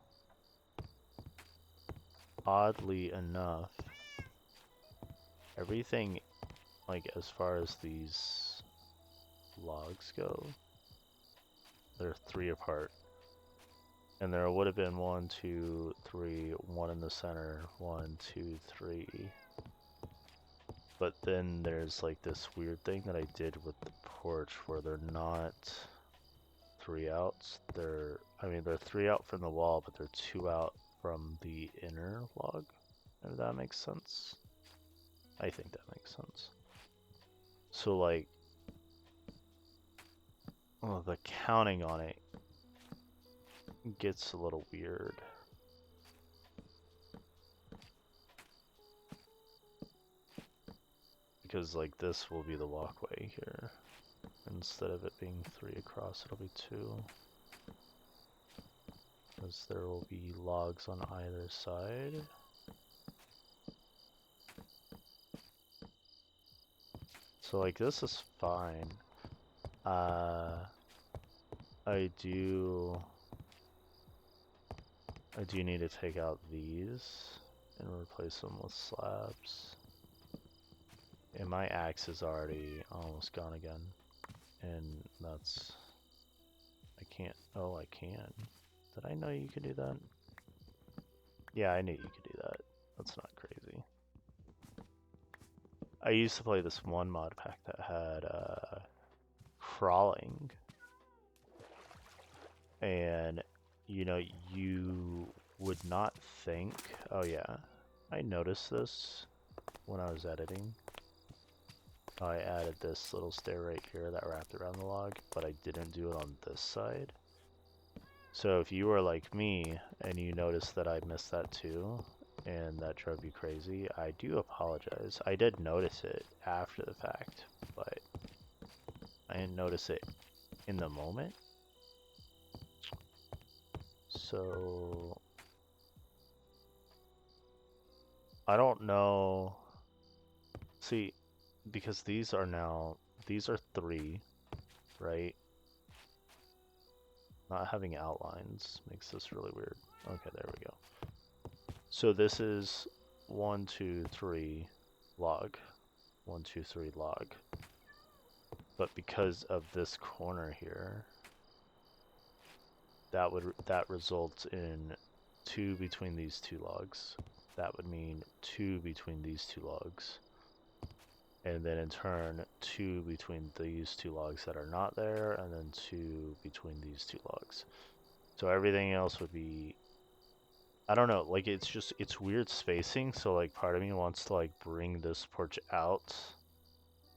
oddly enough, everything, like as far as these logs go, they're 3 apart. And there would have been 1, 2, 3, 1 in the center, 1, 2, 3. But then there's like this weird thing that I did with the porch where they're not 3 outs. They're 3 out from the wall, but they're 2 out from the inner log. If that makes sense. I think that makes sense. So like, well, the counting on it gets a little weird. Because like this will be the walkway here. Instead of it being 3 across, it'll be 2. Because there will be logs on either side. So like this is fine. I do need to take out these and replace them with slabs. And my axe is already almost gone again. And that's... I can't... Oh, I can. Did I know you could do that? Yeah, I knew you could do that. That's not crazy. I used to play this one mod pack that had crawling. And, you know, you would not think... Oh yeah, I noticed this when I was editing. I added this little stair right here that wrapped around the log, but I didn't do it on this side. So if you were like me and you noticed that I missed that too, and that drove you crazy, I do apologize. I did notice it after the fact, but I didn't notice it in the moment. So I don't know. See, because these are 3, right? Not having outlines makes this really weird. Okay, there we go. So this is 1, 2, 3 log. 1, 2, 3 log. But because of this corner here, that results in 2 between these 2 logs. That would mean 2 between these 2 logs. And then in turn, 2 between these 2 logs that are not there, and then 2 between these 2 logs. So everything else would be, I don't know, like it's weird spacing, so like part of me wants to like bring this porch out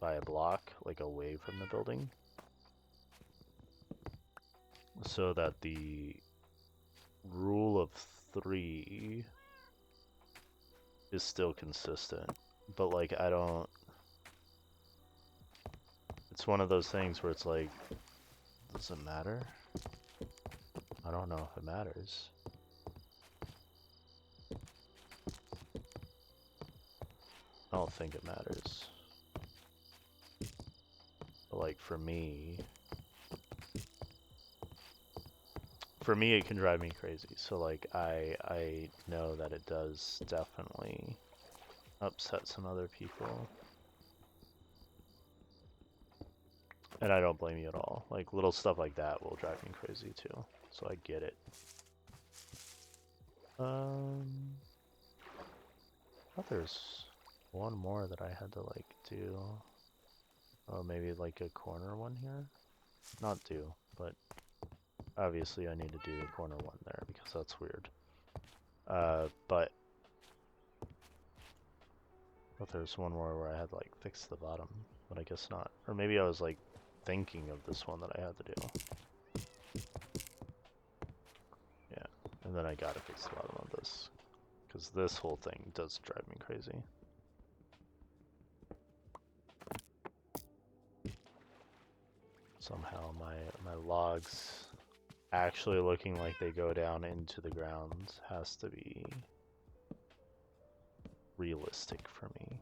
by a block, like away from the building, so that the rule of 3 is still consistent. But like I don't, it's one of those things where it's like, does it matter? I don't know if it matters. I don't think it matters. But like for me it can drive me crazy. So like I know that it does definitely upset some other people. And I don't blame you at all. Like little stuff like that will drive me crazy too. So I get it. I thought there's one more that I had to like do. Oh, maybe like a corner one here? Not do, but obviously I need to do the corner one there because that's weird. But I thought there's one more where I had to like fix the bottom, but I guess not. Or maybe I was like thinking of this one that I had to do. Yeah, and then I gotta fix the bottom of this. Because this whole thing does drive me crazy. Somehow my logs actually looking like they go down into the ground has to be realistic for me.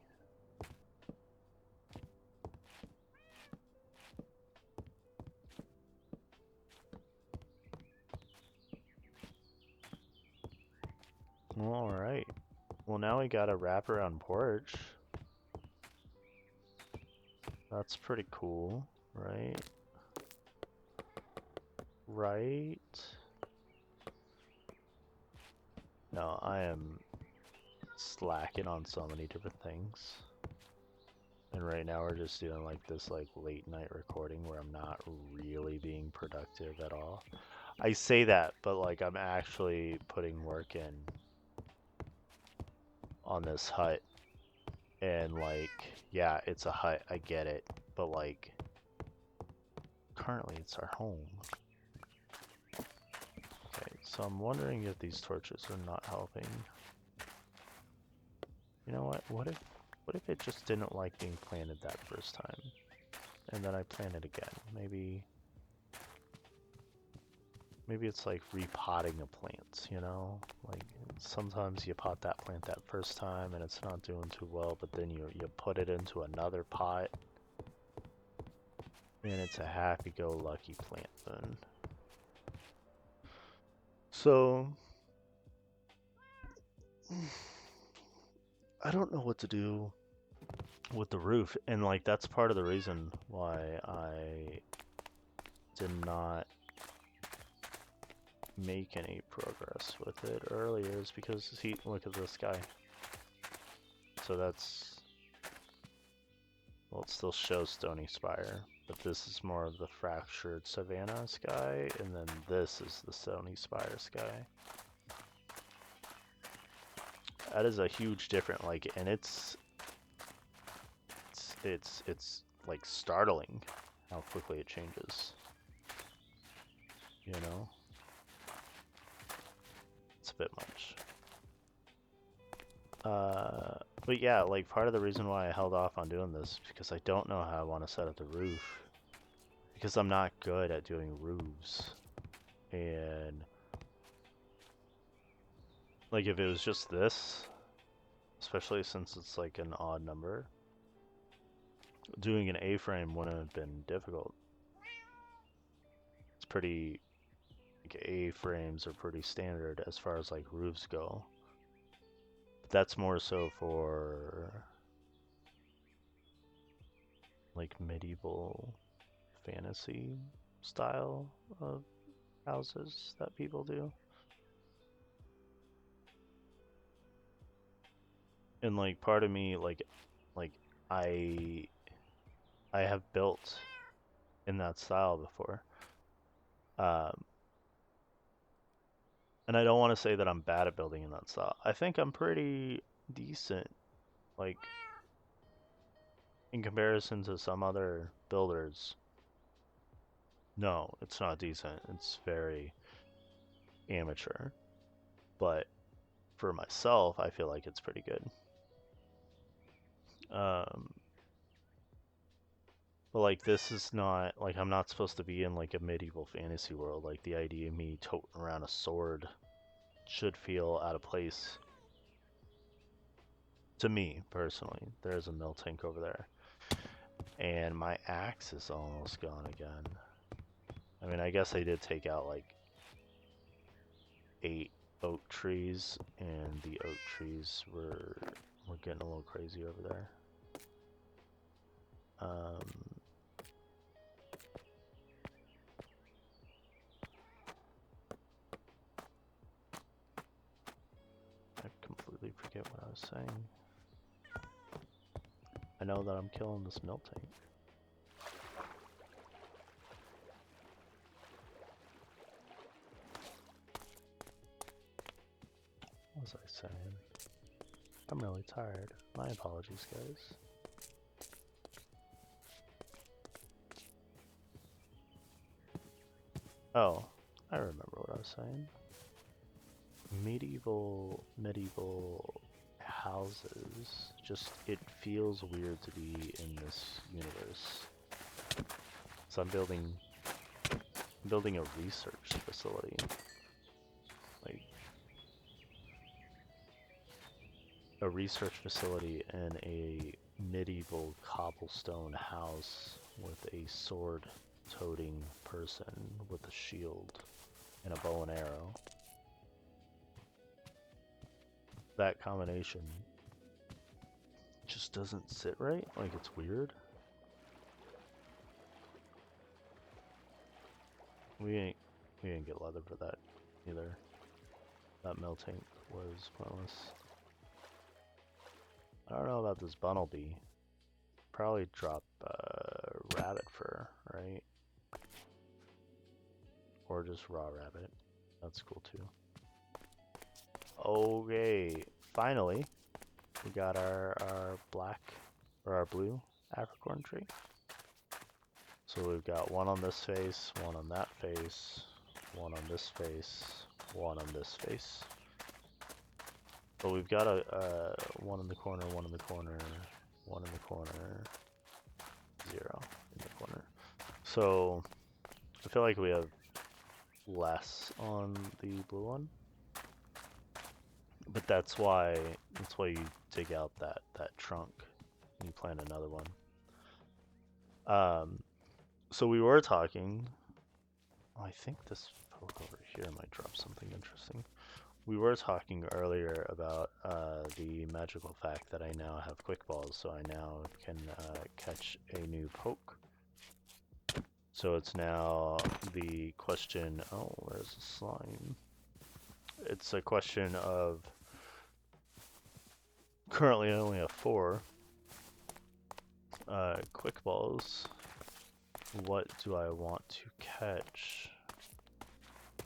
Alright. Well, now we got a wraparound porch. That's pretty cool, right? Right? No, I am slacking on so many different things. And right now we're just doing like this like late night recording where I'm not really being productive at all. I say that, but like I'm actually putting work in on this hut. And like, yeah, it's a hut, I get it. But like, currently it's our home. Okay, so I'm wondering if these torches are not helping. You know what? What if it just didn't like being planted that first time? And then I plant it again. Maybe it's like repotting a plant, you know? Like sometimes you pot that plant that first time and it's not doing too well, but then you put it into another pot and it's a happy-go-lucky plant then. So I don't know what to do with the roof, and like that's part of the reason why I did not make any progress with it earlier is because see, look at this guy. So that's, well, it still shows Stony Spire, but this is more of the fractured savanna sky, and then this is the Stony Spire sky. That is a huge difference, like, and it's like startling how quickly it changes. You know? It's a bit much. But yeah, like part of the reason why I held off on doing this is because I don't know how I want to set up the roof. Because I'm not good at doing roofs. And like if it was just this, especially since it's like an odd number, doing an A-frame wouldn't have been difficult. It's pretty, like A-frames are pretty standard as far as like roofs go. But that's more so for like medieval fantasy style of houses that people do. And like part of me like I have built in that style before. And I don't want to say that I'm bad at building in that style. I think I'm pretty decent. Like, in comparison to some other builders, no, it's not decent. It's very amateur. But for myself, I feel like it's pretty good. But like this is not like I'm not supposed to be in like a medieval fantasy world. Like the idea of me toting around a sword should feel out of place to me personally. There's a mill tank over there. And my axe is almost gone again. I mean, I guess I did take out like 8 oak trees, and the oak trees were getting a little crazy over there. I completely forget what I was saying. I know that I'm killing this mill tank. What was I saying? I'm really tired. My apologies, guys. Oh, I remember what I was saying. Medieval houses. Just, it feels weird to be in this universe. So I'm building a research facility. Like a research facility in a medieval cobblestone house with a sword-toting person with a shield and a bow and arrow. That combination just doesn't sit right. Like, it's weird. We didn't get leather for that either. That mill tank was pointless. I don't know about this Bunnelby. Probably drop rabbit fur, right? Or just raw rabbit. That's cool too. Okay, finally we got our black or our blue apricorn tree. So we've got one on this face, one on that face, one on this face, one on this face. But we've got a one in the corner, one in the corner, one in the corner, 0 in the corner. So I feel like we have less on the blue one. But that's why you dig out that trunk and you plant another one. So we were talking. I think this poke over here might drop something interesting. We were talking earlier about the magical fact that I now have quick balls, so I now can catch a new poke. So it's now the question. Oh, where's the slime? It's a question of. Currently, I only have 4 quick balls. What do I want to catch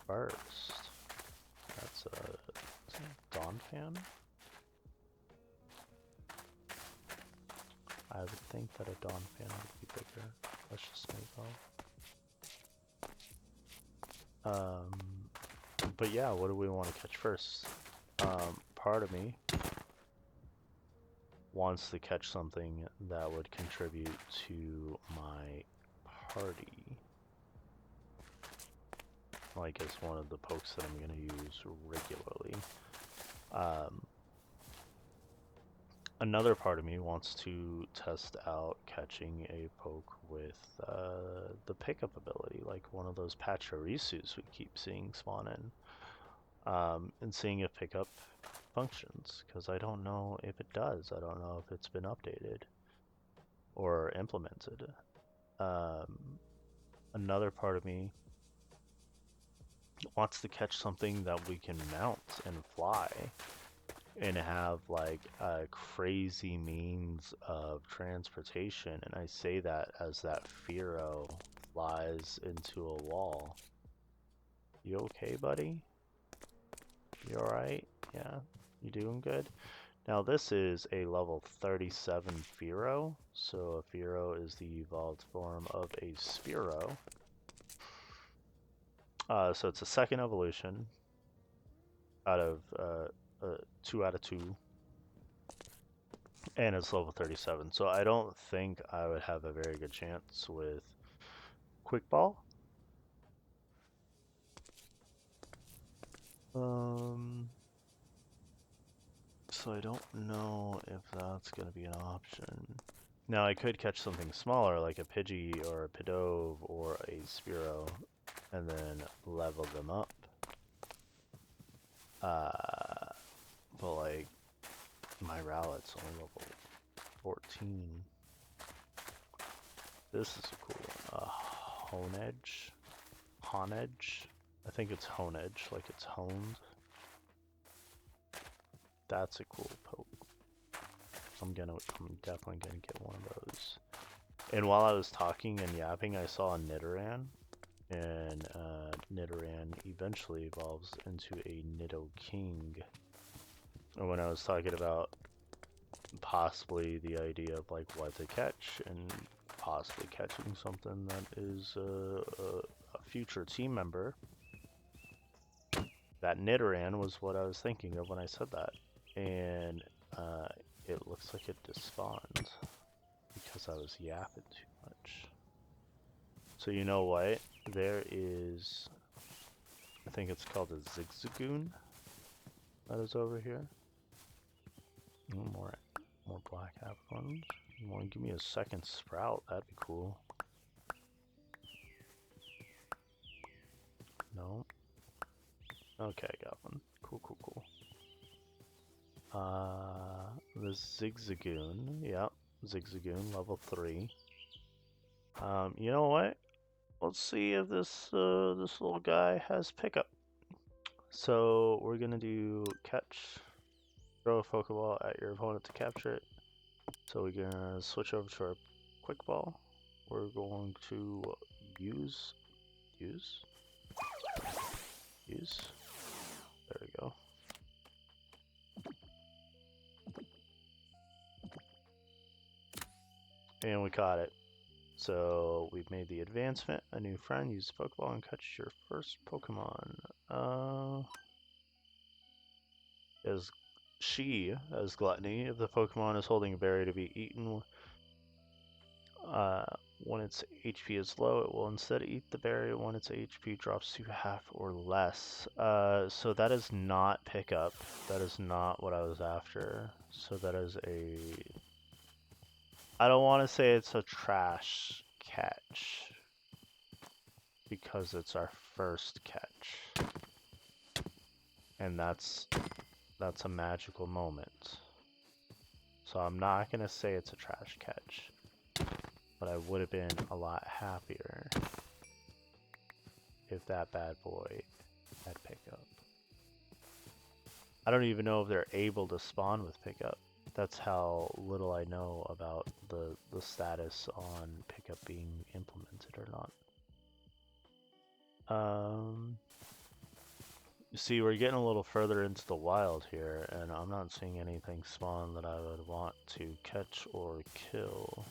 first? That's a Dawn Fan. I would think that a Dawn Fan would be bigger. Let's just make off. But yeah, what do we want to catch first? Part of me wants to catch something that would contribute to my party. Like as one of the pokes that I'm going to use regularly. Another part of me wants to test out catching a poke with the pickup ability, like one of those Pachirisus we keep seeing spawn in. And seeing if pickup functions, because I don't know if it does. I don't know if it's been updated or implemented. Another part of me wants to catch something that we can mount and fly and have like a crazy means of transportation. And I say that as that Pharaoh flies into a wall. You okay, buddy? You alright? Yeah? You doing good? Now this is a level 37 Fearow, so a Fearow is the evolved form of a Spearow. So it's a second evolution out of 2 out of 2, and it's level 37. So I don't think I would have a very good chance with Quick Ball. So I don't know if that's going to be an option. Now I could catch something smaller like a Pidgey or a Pidove or a Spearow and then level them up. But like my Rowlet's only level 14. This is a cool one. Honedge. Honedge. I think it's Honedge, like it's honed. That's a cool poke. I'm definitely gonna get one of those. And while I was talking and yapping, I saw a Nidoran, and Nidoran eventually evolves into a Nidoking. And when I was talking about possibly the idea of like what to catch and possibly catching something that is a future team member, that Nidoran was what I was thinking of when I said that. And it looks like it despawned because I was yapping too much. So you know what? There is, I think it's called a Zigzagoon that is over here. More black Apricorns. You want to give me a second Sprout? That'd be cool. No. Okay, I got one. Cool. The Zigzagoon. Yep, Zigzagoon, level 3. You know what? Let's see if this this little guy has pickup. So we're gonna do catch. Throw a Pokeball at your opponent to capture it. So we're gonna switch over to our Quick Ball. We're going to use. There we go. And we caught it. So we've made the advancement. A new friend. Use the Pokeball and catch your first Pokemon. As Gluttony. If the Pokemon is holding a berry to be eaten, when its HP is low, it will instead eat the berry when its HP drops to half or less. So that is not pickup. That is not what I was after. So that is a... I don't want to say it's a trash catch, because it's our first catch. And that's a magical moment. So I'm not going to say it's a trash catch. But I would have been a lot happier if that bad boy had pickup. I don't even know if they're able to spawn with pickup. That's how little I know about the status on pickup being implemented or not. You see, we're getting a little further into the wild here, and I'm not seeing anything spawn that I would want to catch or kill.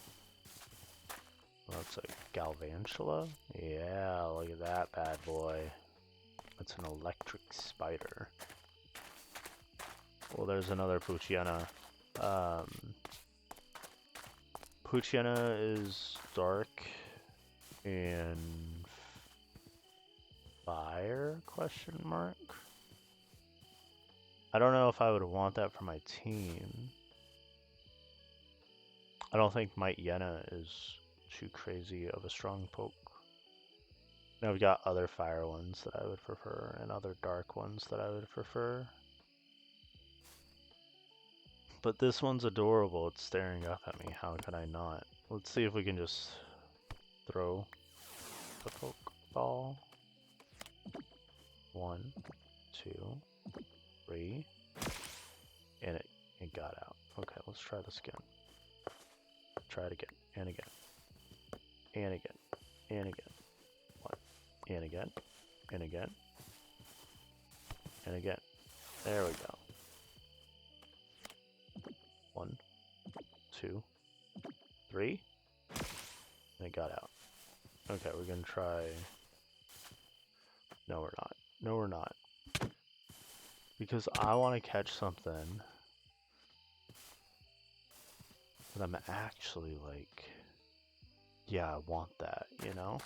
That's a Galvantula? Yeah, look at that bad boy. It's an electric spider. Well, there's another Poochyena. Poochyena is dark and fire, question mark? I don't know if I would want that for my team. I don't think Might Yena is too crazy of a strong poke. Now we've got other fire ones that I would prefer and other dark ones that I would prefer. But this one's adorable. It's staring up at me. How could I not? Let's see if we can just throw the Pokeball. 1, 2, 3. And it got out. Okay, let's try this again. Try it again. And again. And again. And again. 1. And again. And again. And again. There we go. 2, 3, and it got out. Okay, we're gonna try. No, we're not. No, we're not. Because I want to catch something that I'm actually like, yeah, I want that, you know?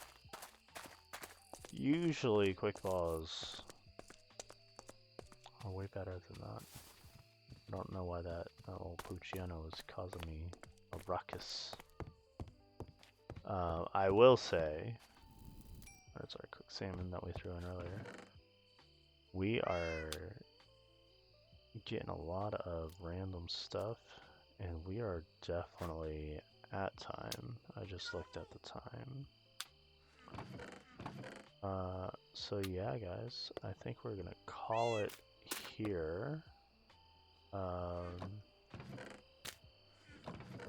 Usually quick balls are way better than that. I don't know why that old Pucciano is causing me a ruckus. I will say, that's our cooked salmon that we threw in earlier. We are getting a lot of random stuff, and we are definitely at time. I just looked at the time. So yeah, guys, I think we're gonna call it here. I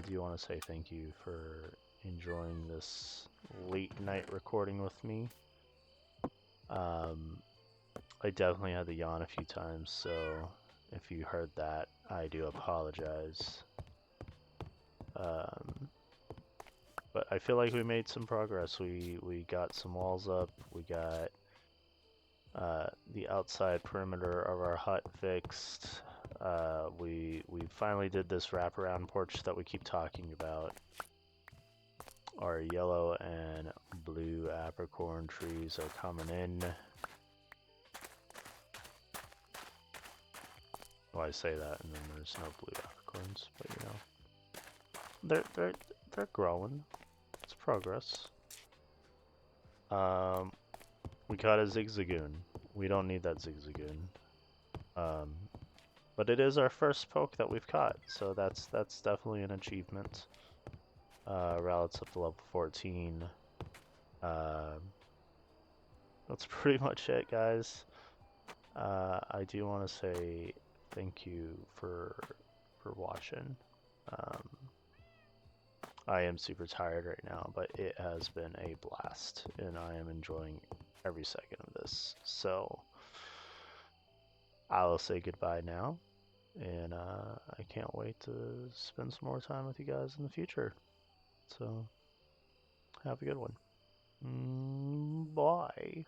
do want to say thank you for enjoying this late night recording with me. I definitely had to yawn a few times, so if you heard that, I do apologize. But I feel like we made some progress. We got some walls up. We got the outside perimeter of our hut fixed. We finally did this wraparound porch that we keep talking about. Our yellow and blue apricorn trees are coming in. Well, I say that, and then there's no blue apricorns, but you know, they're growing. It's progress. We caught a zigzagoon. We don't need that zigzagoon. But it is our first poke that we've caught, so that's definitely an achievement. Relative to level 14. That's pretty much it, guys. I do want to say thank you for watching. I am super tired right now, but it has been a blast, and I am enjoying every second of this. So I will say goodbye now, and I can't wait to spend some more time with you guys in the future. So have a good one. Bye.